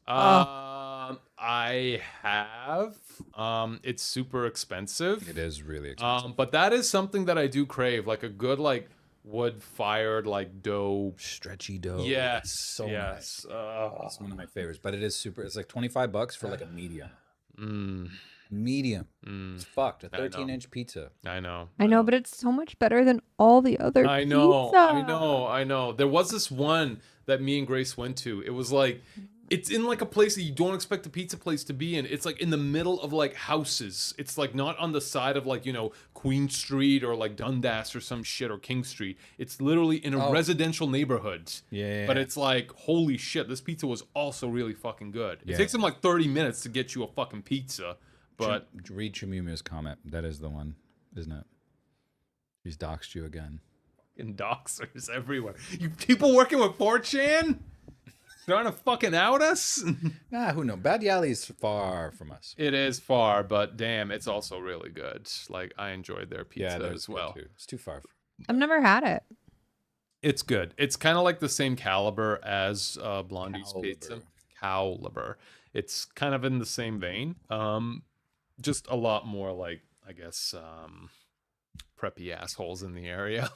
I have. It's super expensive. It is really expensive. But that is something that I do crave, like a good like wood-fired like dough. Stretchy dough. Yes, It's so yes. nice. It's one of my favorites, but it is super. It's like $25 for like a medium. Medium. It's fucked. A 13-inch pizza. I know. I know, but it's so much better than all the other I know. pizza. I know. There was this one that me and Grace went to. It was like, it's in like a place that you don't expect a pizza place to be in. It's like in the middle of like houses. It's like not on the side of like, Queen Street or like Dundas or some shit or King Street. It's literally in a residential neighborhood. Yeah. But it's like, holy shit, this pizza was also really fucking good. It Yeah. takes them like 30 minutes to get you a fucking pizza. But read Chimumu's comment. That is the one, isn't it? He's doxed you again. fucking doxers everywhere. You people working with 4chan? Trying to fucking out us? Nah, who knows? Bad Yali's far from us. It is far, but damn, it's also really good. Like, I enjoyed their pizza that's as good well. too. It's too far. I've never had it. It's good. It's kind of like the same caliber as Blondie's Caliber. pizza. Caliber. It's kind of in the same vein. Just a lot more like, I guess, preppy assholes in the area.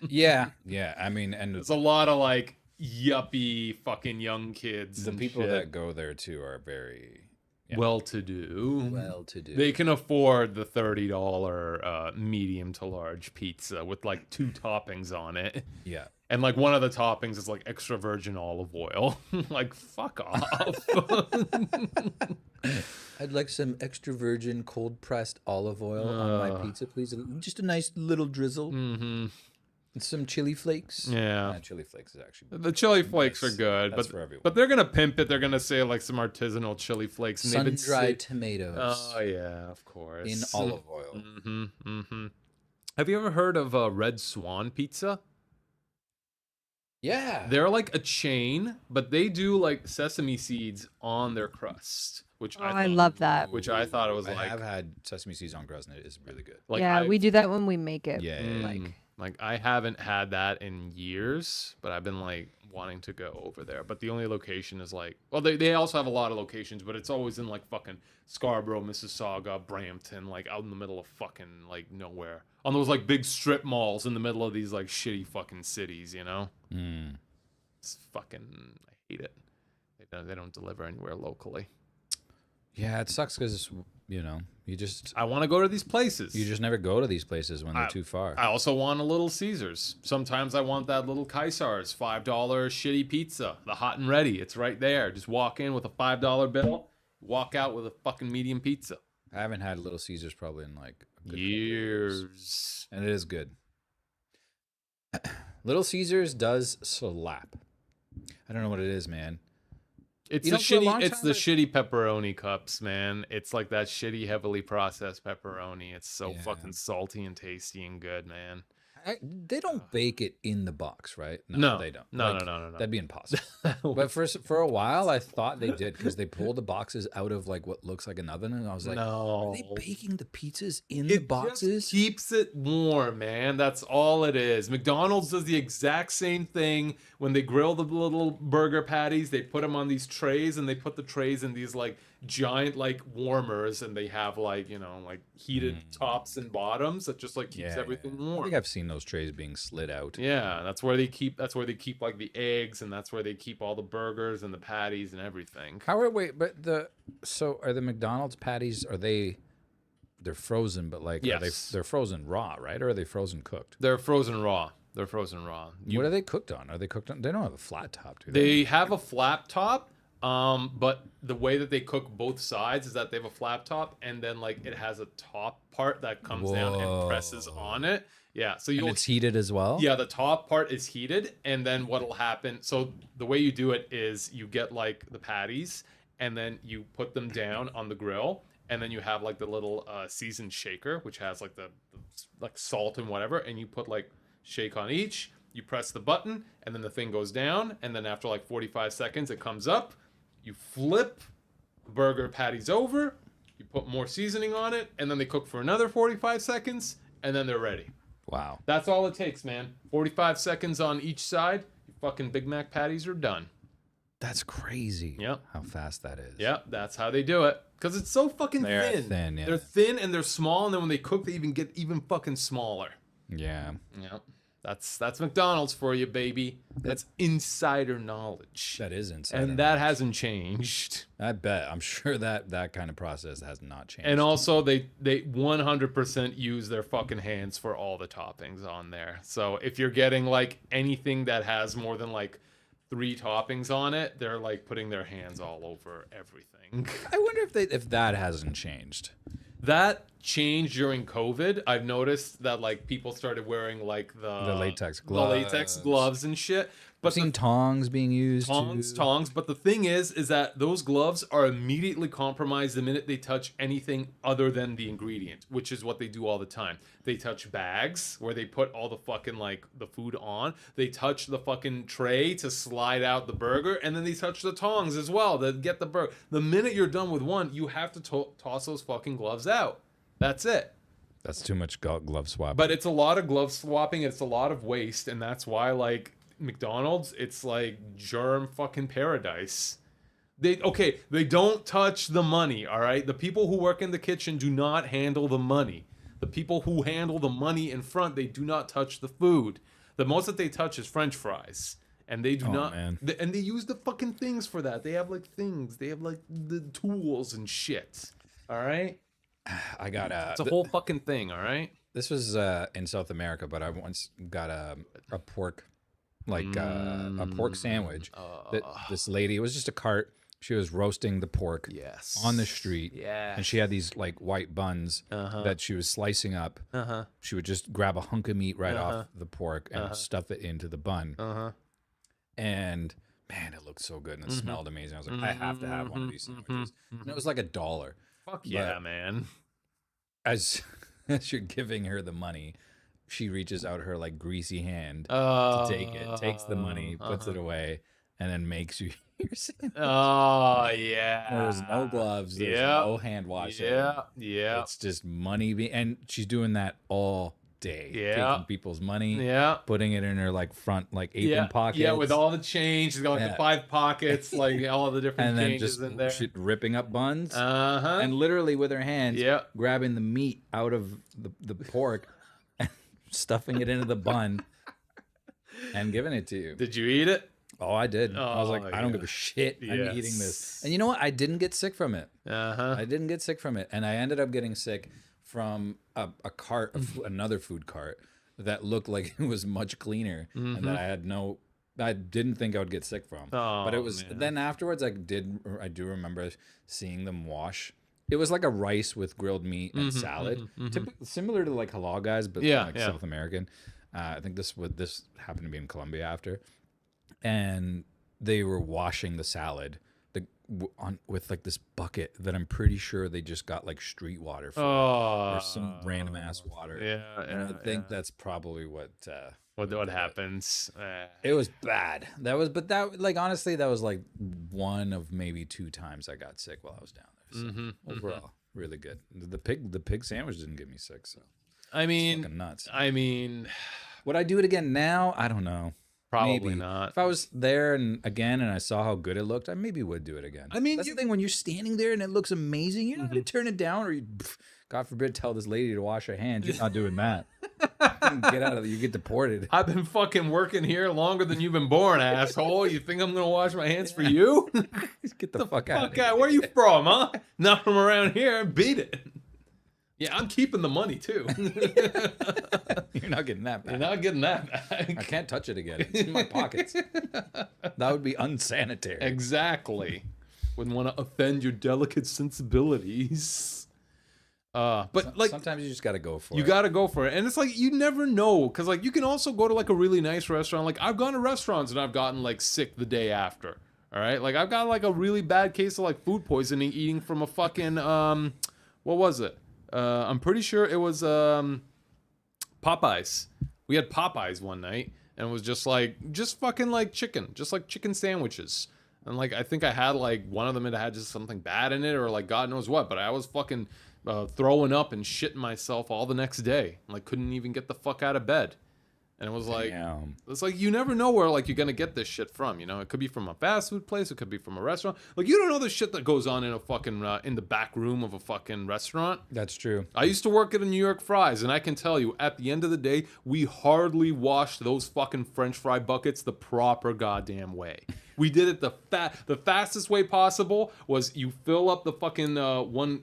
Yeah. I mean, and There's a lot of like yuppie fucking young kids. the and people shit. that go there too are very well-to-do. well-to-do. They can afford the $30 medium to large pizza with like 2 toppings on it. Yeah. And like one of the toppings is like extra virgin olive oil. Like, fuck off. I'd like some extra virgin cold pressed olive oil on my pizza, please. Just a nice little drizzle. Mm-hmm. And some chili flakes. Yeah. Chili flakes is actually The chili flakes are good, that's for everyone. but they're gonna pimp it. They're gonna say like some artisanal chili flakes. And they've been sun-dried tomatoes Oh yeah, of course. in olive oil. Mm-hmm. Mm-hmm. Have you ever heard of Red Swan Pizza? Yeah. They're like a chain, but they do like sesame seeds on their crust, which Oh, I I thought, love that. which I thought it was I like have had sesame seeds on crust, and it is really good. like yeah, I- we do that when we make it. Yeah. Like, I haven't had that in years, but I've been like wanting to go over there. But the only location is like, well, they also have a lot of locations, but it's always in like fucking Scarborough, Mississauga, Brampton, like out in the middle of fucking like nowhere, on those like big strip malls in the middle of these like shitty fucking cities, you know? It's fucking, I hate it. They don't deliver anywhere locally. Yeah, it sucks because you I want to go to these places. just never go to these places when they're too far. I also want a Little Caesars. Sometimes I want that little Kaisar's $5 shitty pizza, the hot and ready. It's right there. Just walk in with a $5 bill, walk out with a fucking medium pizza. I haven't had Little Caesars probably in like a good couple Years. and it is good. Little Caesars does slap. I don't know what it is, man. It's You the know, for a long shitty. It's time the shitty pepperoni cups, man. It's like that shitty, heavily processed pepperoni. It's so Yeah. fucking salty and tasty and good, man. They don't bake it in the box, right? No, they don't. No, Like, no. That'd be impossible. But for a while, I thought they did because they pulled the boxes out of like what looks like an oven, and I was like, no. are they baking the pizzas in the boxes? Just keeps it warm, man. That's all it is. McDonald's does the exact same thing when they grill the little burger patties. They put them on these trays, and they put the trays in these like giant like warmers, and they have like like heated tops and bottoms that just like keeps everything warm. I think I've seen those trays being slid out. Yeah, that's where they keep like the eggs, and that's where they keep all the burgers and the patties and everything. So are the McDonald's patties, they're frozen, but like they're frozen raw, right? Or are they frozen cooked? They're frozen raw. What are they cooked on? Are they cooked on? They don't have a flat top, do they? They have a flat top. But the way that they cook both sides is that they have a flat top, and then like it has a top part that comes down and presses on it. Yeah, so it's heated as well. Yeah, the top part is heated, and then what'll happen? So the way you do it is you get like the patties, and then you put them down on the grill, and then you have like the little seasoned shaker, which has like the like salt and whatever, and you put like shake on each. You press the button, and then the thing goes down, and then after like 45 seconds, it comes up. You flip the burger patties over, you put more seasoning on it, and then they cook for another 45 seconds, and then they're ready. Wow. That's all it takes, man. 45 seconds on each side, your fucking Big Mac patties are done. That's crazy. Yep. How fast that is. Yep, that's how they do it. Because it's so fucking They're thin. thin, yeah. They're thin and they're small, and then when they cook, they even get even fucking smaller. Yeah. Yep. That's McDonald's for you, baby. That's insider knowledge. That is insider and that hasn't changed. I bet. I'm sure that kind of process has not changed. And also, they 100% use their fucking hands for all the toppings on there. So if you're getting like anything that has more than like 3 toppings on it, they're like putting their hands all over everything. I wonder if that hasn't changed. That changed during COVID. I've noticed that like people started wearing like the latex gloves and shit. But I've seen tongs being used. Tongs. But the thing is that those gloves are immediately compromised the minute they touch anything other than the ingredient, which is what they do all the time. They touch bags where they put all the fucking like the food on. They touch the fucking tray to slide out the burger, and then they touch the tongs as well to get the burger. The minute you're done with one, you have to toss those fucking gloves out. That's it. That's too much glove swap. But it's a lot of glove swapping. It's a lot of waste, and that's why like McDonald's, it's like germ fucking paradise. They don't touch the money, all right? The people who work in the kitchen do not handle the money. The people who handle the money in front, they do not touch the food. The most that they touch is French fries. And they do not. Man. And they use the fucking things for that. They have like things. They have like the tools and shit. All right? I got it's a whole fucking thing, all right? This was in South America, but I once got a pork, like a pork sandwich. That this lady, it was just a cart. She was roasting the pork on the street. Yeah. And she had these like white buns that she was slicing up. She would just grab a hunk of meat right off the pork and stuff it into the bun. And man, it looked so good and it smelled amazing. I was like, I have to have one of these sandwiches. And it was like $1. Fuck yeah, man. As you're giving her the money, she reaches out her like greasy hand to take it, takes the money, puts it away, and then makes you your sandwich. Oh yeah. There's no gloves. There's no hand washing. Yeah. It's just money, and she's doing that all day. Taking people's money. Putting it in her like front like apron pockets. Yeah, with all the change. She's got like the 5 pockets, like all the different and then changes just in there. Ripping up buns. And literally with her hands, grabbing the meat out of the pork, and stuffing it into the bun, and giving it to you. Did you eat it? Oh, I did. I was like, I don't give a shit. I'm eating this. And you know what? I didn't get sick from it. I didn't get sick from it. And I ended up getting sick from a cart, another food cart that looked like it was much cleaner and that I didn't think I would get sick from. But it was, then afterwards I do remember seeing them wash. It was like a rice with grilled meat and salad, similar to like halal guys, but South American. I think this happened to be in Colombia after. And they were washing the salad. with like this bucket that I'm pretty sure they just got like street water for, or some random ass water. Yeah, and I think that's probably what happens. It was bad. But that, like, honestly, that was like one of maybe 2 times I got sick while I was down there. So overall, really good. The pig sandwich didn't get me sick. So I mean, fucking nuts. I mean, would I do it again now? I don't know. probably Maybe. not. If I was there and I saw how good it looked, I maybe would do it again. I mean, that's the thing, when you're standing there and it looks amazing, you're not going to turn it down, or you, God forbid, tell this lady to wash her hands. You're not doing that. Get out of there. You get deported. I've been fucking working here longer than you've been born, asshole. You think I'm gonna wash my hands for you? Get the fuck out of here. Where you from, huh? Not from around here. Beat it. Yeah, I'm keeping the money too. You're not getting that back. You're not getting that back. I can't touch it again. It's in my pockets. That would be unsanitary. Exactly. Wouldn't want to offend your delicate sensibilities. But like, sometimes you just got to go for it. You got to go for it. And it's like, you never know. Because like, you can also go to like a really nice restaurant. Like, I've gone to restaurants and I've gotten like sick the day after. All right. Like, I've got like a really bad case of like food poisoning eating from a fucking, what was it? I'm pretty sure it was Popeyes. We had Popeyes one night, and it was just fucking like chicken, just like chicken sandwiches. And like, I think I had like one of them, it had just something bad in it, or like God knows what. But I was fucking throwing up and shitting myself all the next day. Like, couldn't even get the fuck out of bed. And it was like, it's like, you never know where like you're gonna get this shit from. You know, it could be from a fast food place, it could be from a restaurant. Like, you don't know the shit that goes on in a fucking in the back room of a fucking restaurant. That's true. I used to work at a New York Fries, and I can tell you, at the end of the day, we hardly washed those fucking French fry buckets the proper goddamn way. We did it the fastest way possible. Was you fill up the fucking one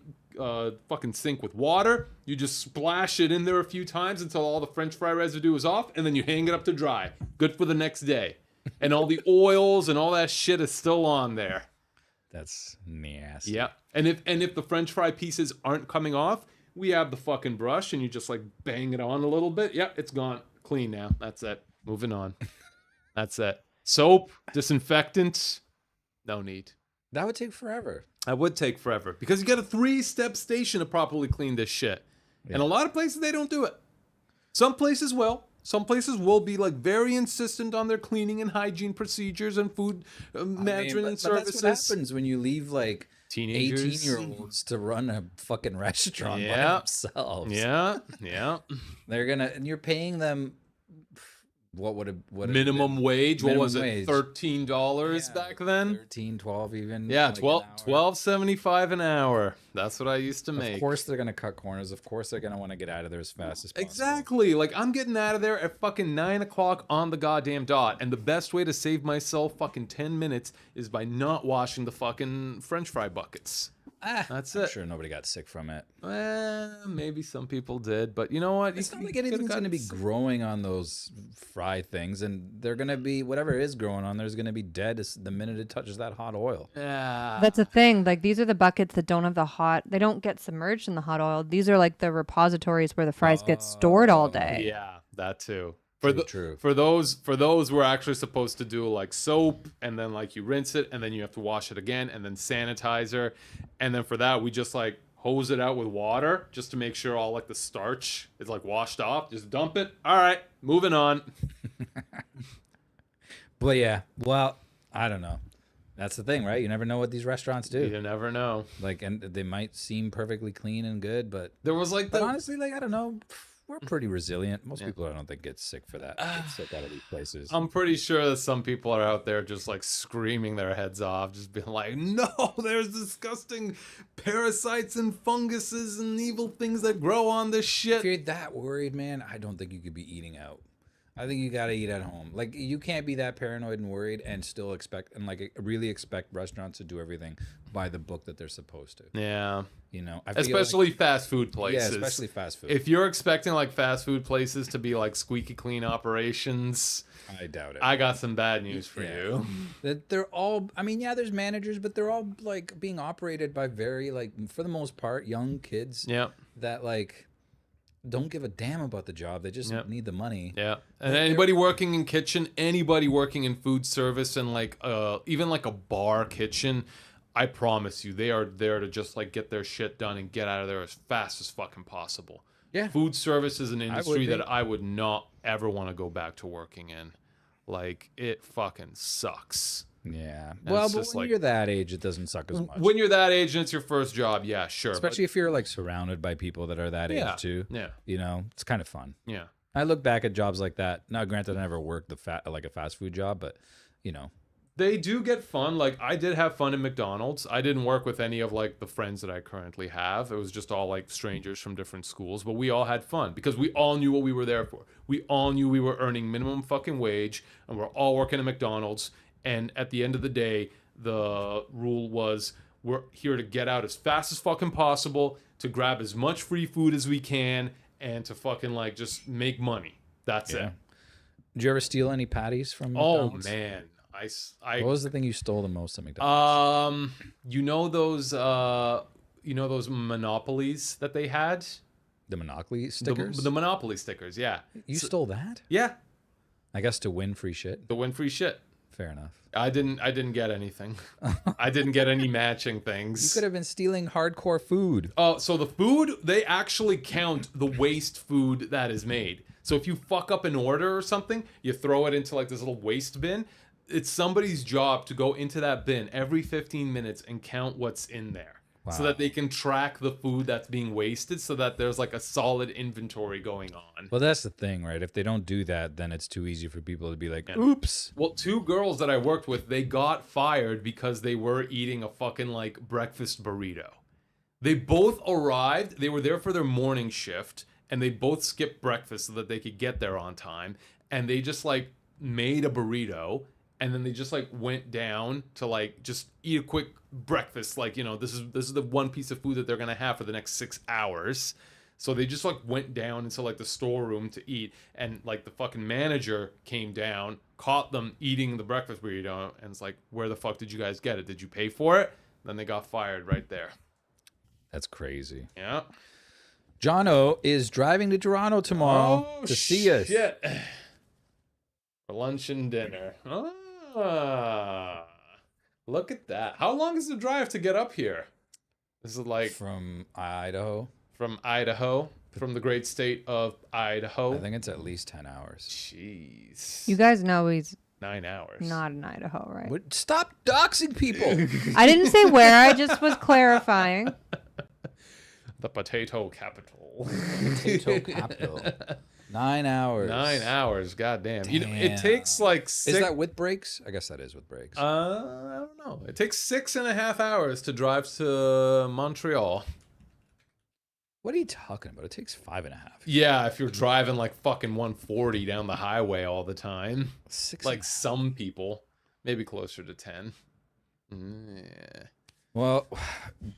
fucking sink with water, you just splash it in there a few times until all the French fry residue is off, and then you hang it up to dry. Good for the next day. And all the oils and all that shit is still on there. That's nasty. Yeah. And if the French fry pieces aren't coming off, we have the fucking brush, and you just like bang it on a little bit. Yep, it's gone. Clean now. That's it. Moving on. That's it. Soap, disinfectant, no need. That would take forever. That would take forever, because you got a 3-step station to properly clean this shit. Yeah. And a lot of places, they don't do it. Some places will. Some places will be like very insistent on their cleaning and hygiene procedures and food management and services. That's what happens when you leave like teenagers, 18-year-olds to run a fucking restaurant by themselves. Yeah. And you're paying them. What minimum wage? What was it? $13 back then? 13, 12 even. Yeah, $12.75 an hour. That's what I used to make. Of course they're gonna cut corners. Of course they're gonna want to get out of there as fast as possible. Exactly. Like, I'm getting out of there at fucking 9 o'clock on the goddamn dot. And the best way to save myself fucking 10 minutes is by not washing the fucking French fry buckets. That's it. I'm sure nobody got sick from it. Maybe some people did, but you know what? It's not like anything's going to be growing on those fry things, and they're going to be, whatever is growing on there's going to be dead the minute it touches that hot oil. Yeah. That's the thing. Like, these are the buckets that don't have the hot, they don't get submerged in the hot oil. These are like the repositories where the fries get stored all day. Yeah, that too. True. For those we're actually supposed to do like soap, and then like you rinse it, and then you have to wash it again, and then sanitizer, and then for that we just like hose it out with water just to make sure all like the starch is like washed off. Just dump it. All right, moving on. But yeah, well, I don't know. That's the thing, right? You never know what these restaurants do. You never know. Like, and they might seem perfectly clean and good, but there was like, but honestly, like, I don't know. We're pretty resilient. Most people, I don't think, get sick for that. Get sick out of these places. I'm pretty sure that some people are out there just like screaming their heads off, just being like, no, there's disgusting parasites and funguses and evil things that grow on this shit. If you're that worried, man, I don't think you could be eating out. I think you got to eat at home. Like, you can't be that paranoid and worried and still expect, and like really expect restaurants to do everything by the book that they're supposed to. Yeah. You know, especially fast food places. Yeah, especially fast food. If you're expecting like fast food places to be like squeaky clean operations, I doubt it. I got some bad news for you. That they're all, I mean, yeah, there's managers, but they're all like being operated by very, like, for the most part, young kids. Yeah. That like, don't give a damn about the job. They just Yep. need the money. Yeah, and anybody working in kitchen, anybody working in food service, and like even like a bar kitchen, I promise you, they are there to just like get their shit done and get out of there as fast as fucking possible. Yeah. Food service is an industry be. that I would not ever want to go back to working in. Like, it fucking sucks. Yeah. And Well, it's but just when like- you're that age, it doesn't suck as much. When you're that age and it's your first job, yeah, sure. but- Especially if you're like surrounded by people that are that Yeah. age too. yeah, You know, it's kind of fun. yeah. I look back at jobs like that. Now, granted, I never worked like a fast food job, but you know, They do get fun. Like, I did have fun in McDonald's. I didn't work with any of like the friends that I currently have. It was just all like strangers from different schools, but we all had fun because we all knew what we were there for. We all knew we were earning minimum fucking wage and we're all working at McDonald's. And at the end of the day, the rule was we're here to get out as fast as fucking possible, to grab as much free food as we can, and to fucking like just make money. That's yeah. it. Did you ever steal any patties from Oh McDonald's? man. I What was the thing you stole the most at McDonald's? you know those monopolies that they had? The Monopoly The- stickers? The Monopoly stickers, yeah. You stole that? Yeah, I guess to win free shit. the win free shit. Fair enough. I didn't get anything. I didn't get any matching You things. could have been stealing hardcore food. Oh, so the food, they actually count the waste food that is made. So if you fuck up an order or something, you throw it into like this little waste bin. It's somebody's job to go into that bin every 15 minutes and count what's in there. So Wow. that they can track the food that's being wasted so that there's like a solid inventory going on. Well, that's the thing, right? If they don't do that, then it's too easy for people to be like, oops. Well, two girls that I worked with, they got fired because they were eating a fucking like breakfast burrito. They both arrived, they were there for their morning shift, and they both skipped breakfast so that they could get there on time. And they just like made a burrito, and then they just like went down to like just eat a quick breakfast. Like, you know, this is the one piece of food that they're gonna have for the next 6 hours. So they just like went down into like the storeroom to eat, and like the fucking manager came down, caught them eating the breakfast burrito, and it's like, where the fuck did you guys get it? Did you pay for it? Then they got fired right there. That's crazy. Yeah. Jono is driving to Toronto tomorrow to see us. Shit. For lunch and dinner. Ah, look at that. How long is the drive to get up here? This is like From Idaho. from Idaho, from the great state of Idaho. I think it's at least 10 hours. Jeez. You guys know he's 9 hours. not in Idaho, right? What? Stop doxing people. I didn't say where. I just was clarifying. The potato capital. Potato capital. 9 hours. 9 hours. Goddamn. You know, it Damn. takes like six. Is that with breaks? I guess that is with breaks. I don't know. It takes 6.5 hours to drive to Montreal. What are you talking about? It takes 5.5. Yeah, if you're driving like fucking 140 down the highway all the time. 6. Like some people. Maybe closer to 10. Yeah. Well,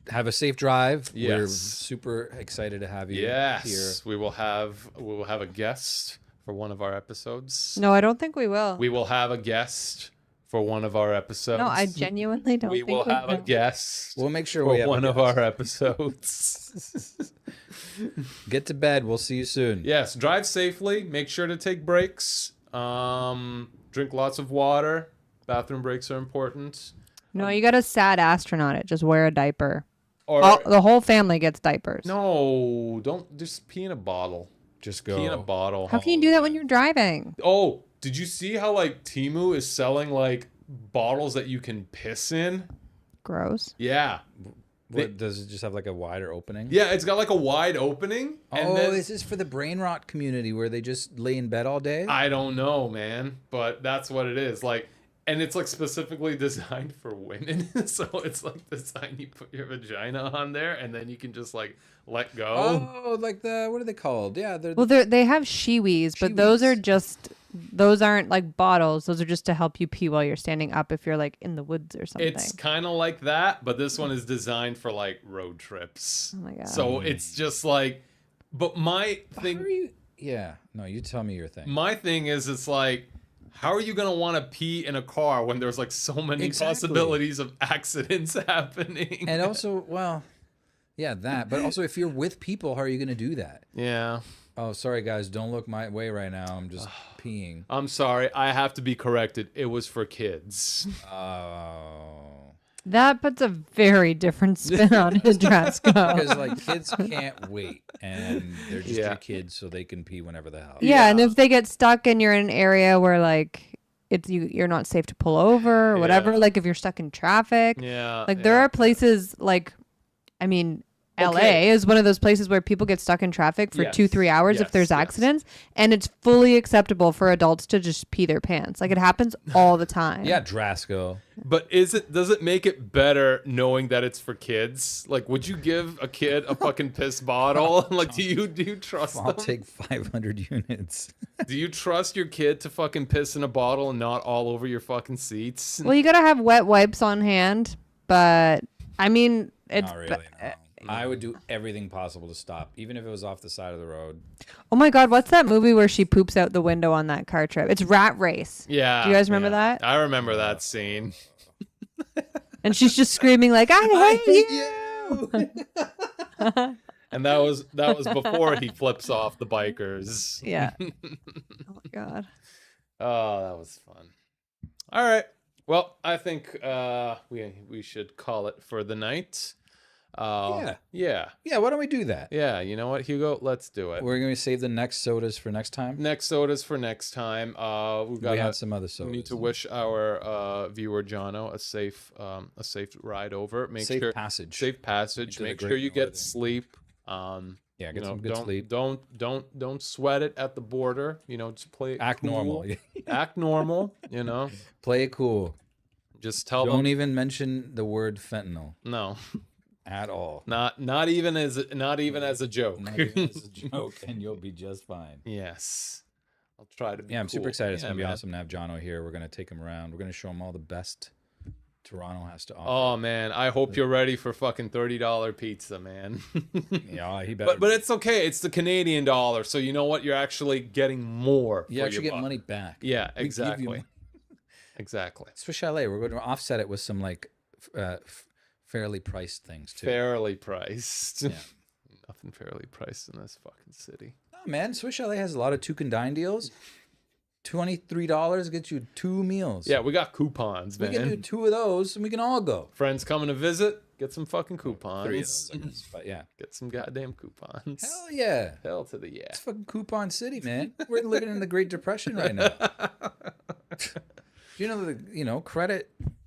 have a safe drive. We're Yes. super excited to have you Yes. here. We will have a guest for one of our episodes. No, I don't think we will. We will have a guest for one of our episodes. No, I genuinely don't We think will we have a will. guest We'll make sure for we have one a of guest. our episodes. Get to bed. We'll see you soon. Yes, drive safely. Make sure to take breaks. Drink lots of water. Bathroom breaks are important. No, you got a sad astronaut. It just wear a diaper. Or The whole family gets diapers. no, don't just pee in a bottle. Just Pee in a go. bottle. How can you do that when you're driving? Oh, did you see how like Temu is selling like bottles that you can piss in? Gross. Yeah. What, does it just have like a wider opening? Yeah, it's got like a wide opening. And Oh, then, is this for the brain rot community where they just lay in bed all day? I don't know, man, but that's what it is. Like, and it's like specifically designed for women. So it's like the sign you put your vagina on there, and then you can just like let go. Oh, like the, what are they called? Yeah, they're Well, they have shiwis, but those are just, those aren't like bottles. Those are just to help you pee while you're standing up if you're like in the woods or something. It's kind of like that, but this one is designed for like road trips. Oh my God. So it's just like, but my How thing, are you? Yeah, no, you tell me your thing. my thing is, it's like, how are you gonna want to pee in a car when there's like so many Exactly. possibilities of accidents happening? And also, well, Yeah, that. But also, if you're with people, how are you going to do that? Yeah. Oh, sorry, guys. Don't look my way right now. I'm just peeing. I'm sorry. I have to be corrected. It was for kids. Oh. That puts a very different spin on it, Drasko. Because, like, kids can't wait. And they're just Yeah. your kids, so they can pee whenever the hell. Yeah, and if they get stuck and you're in an area where like you're not safe to pull over or whatever, Yeah. like if you're stuck in traffic, Yeah. like there are places like, I mean, LA is one of those places where people get stuck in traffic for 2-3 hours if there's accidents, and it's fully acceptable for adults to just pee their pants. Like it happens all the time. Yeah, Drasko. But does it make it better knowing that it's for kids? Like, would you give a kid a fucking piss bottle? Like, do you trust I'll them? take 500 units. Do you trust your kid to fucking piss in a bottle and not all over your fucking seats? Well, you gotta have wet wipes on hand, but I mean, it's Not really, no. I would do everything possible to stop, even if it was off the side of the road. Oh my God, what's that movie where she poops out the window on that car trip? It's Rat Race. Yeah. Do you guys remember yeah. that? I remember that scene. And she's just screaming like, I hate you. And that was before he flips off the bikers. Yeah. Oh my God. Oh, that was fun. All right. Well, I think we should call it for the night. Yeah. Yeah, why don't we do that? Yeah, you know what, Hugo? Let's do it. We're going to save the next sodas for next time. Next sodas for next time. We have some other We sodas. need to wish our viewer Jono a safe ride over. Safe passage. Safe passage. Into the Make great sure you get northern. sleep. Yeah, get You know, some good sleep. Don't sweat it at the border. You know, just play it Act cool. normal. Act normal. You know, Play it cool. just tell Don't them even mention the word fentanyl no, at all. not even as a joke. Not even as a joke, and you'll be just fine. Yes, I'll try to be. Yeah, I'm super cool. excited. It's Yeah, going to be man. awesome to have Jono here. We're going to take him around. We're going to show him all the best Toronto has to offer. Oh man, I hope you're ready for fucking $30 pizza, man. Yeah, he better. but it's okay. It's the Canadian dollar, so you know what? You're actually getting more. you for actually your get buck. money back. Yeah, We give you exactly. money. Exactly. Swiss Chalet, we're going to offset it with some like fairly priced things too. Fairly priced. Yeah. Nothing fairly priced in this fucking city. Oh man, Swiss Chalet has a lot of 2 can dine deals. $23 gets you 2 meals. Yeah, we got coupons, we man. can do 2 of those and we can all go. Friends coming to visit, get some fucking coupons. 3 of those, I guess. But yeah. Get some goddamn coupons. Hell yeah. Hell to the yeah. It's fucking coupon city, man. We're living in the Great Depression right now.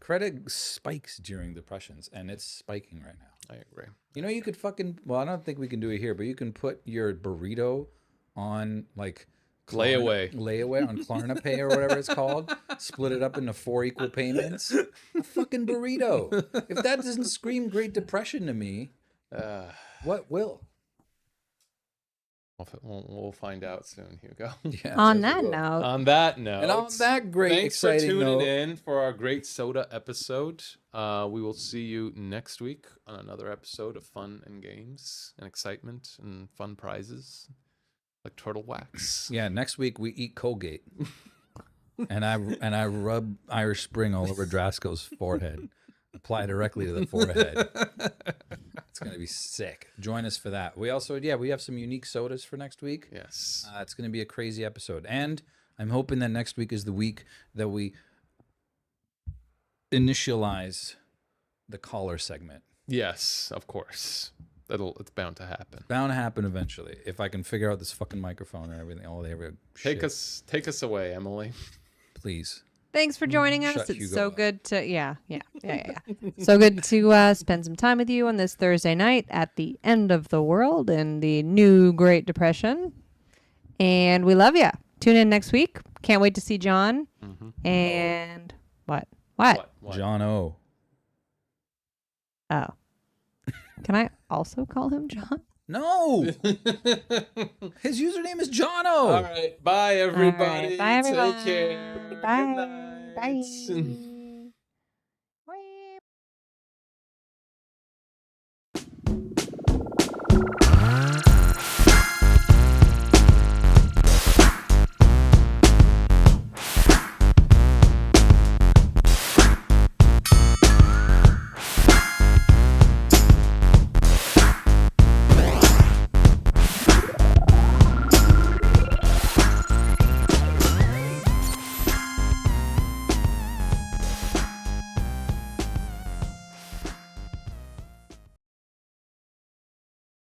Credit spikes during depressions, and it's spiking right now. I agree. You know, you could I don't think we can do it here, but you can put your burrito on like Layaway on Klarna Pay or whatever it's called. Split it up into 4 equal payments. A fucking burrito. If that doesn't scream Great Depression to me, what will? We'll find out soon, Hugo. Yeah, On yes, that we will. note, On that note, And on that great, thanks for exciting tuning note, in for our great soda episode. We will see you next week on another episode of fun and games and excitement and fun prizes like turtle wax. yeah, next week we eat Colgate, and I rub Irish Spring all over Drasko's forehead. Apply directly to the forehead. It's gonna be sick. Join us for that. We have some unique sodas for next week. Yes. It's gonna be a crazy episode, and I'm hoping that next week is the week that we initialize the caller segment. Yes, of course. It's bound to happen. Bound to happen eventually if I can figure out this fucking microphone and everything. All the Take us away, Emily. please. thanks for joining us. Shut It's Hugo so up. good to so good to spend some time with you on this Thursday night at the end of the world in the new Great Depression. And we love you. Tune in next week. Can't wait to see John. And what? What? John O. Oh. Can I also call him John? No. His username is John O. All right. Bye, everybody. Bye, everyone. Take care. Bye. Good night. Bye.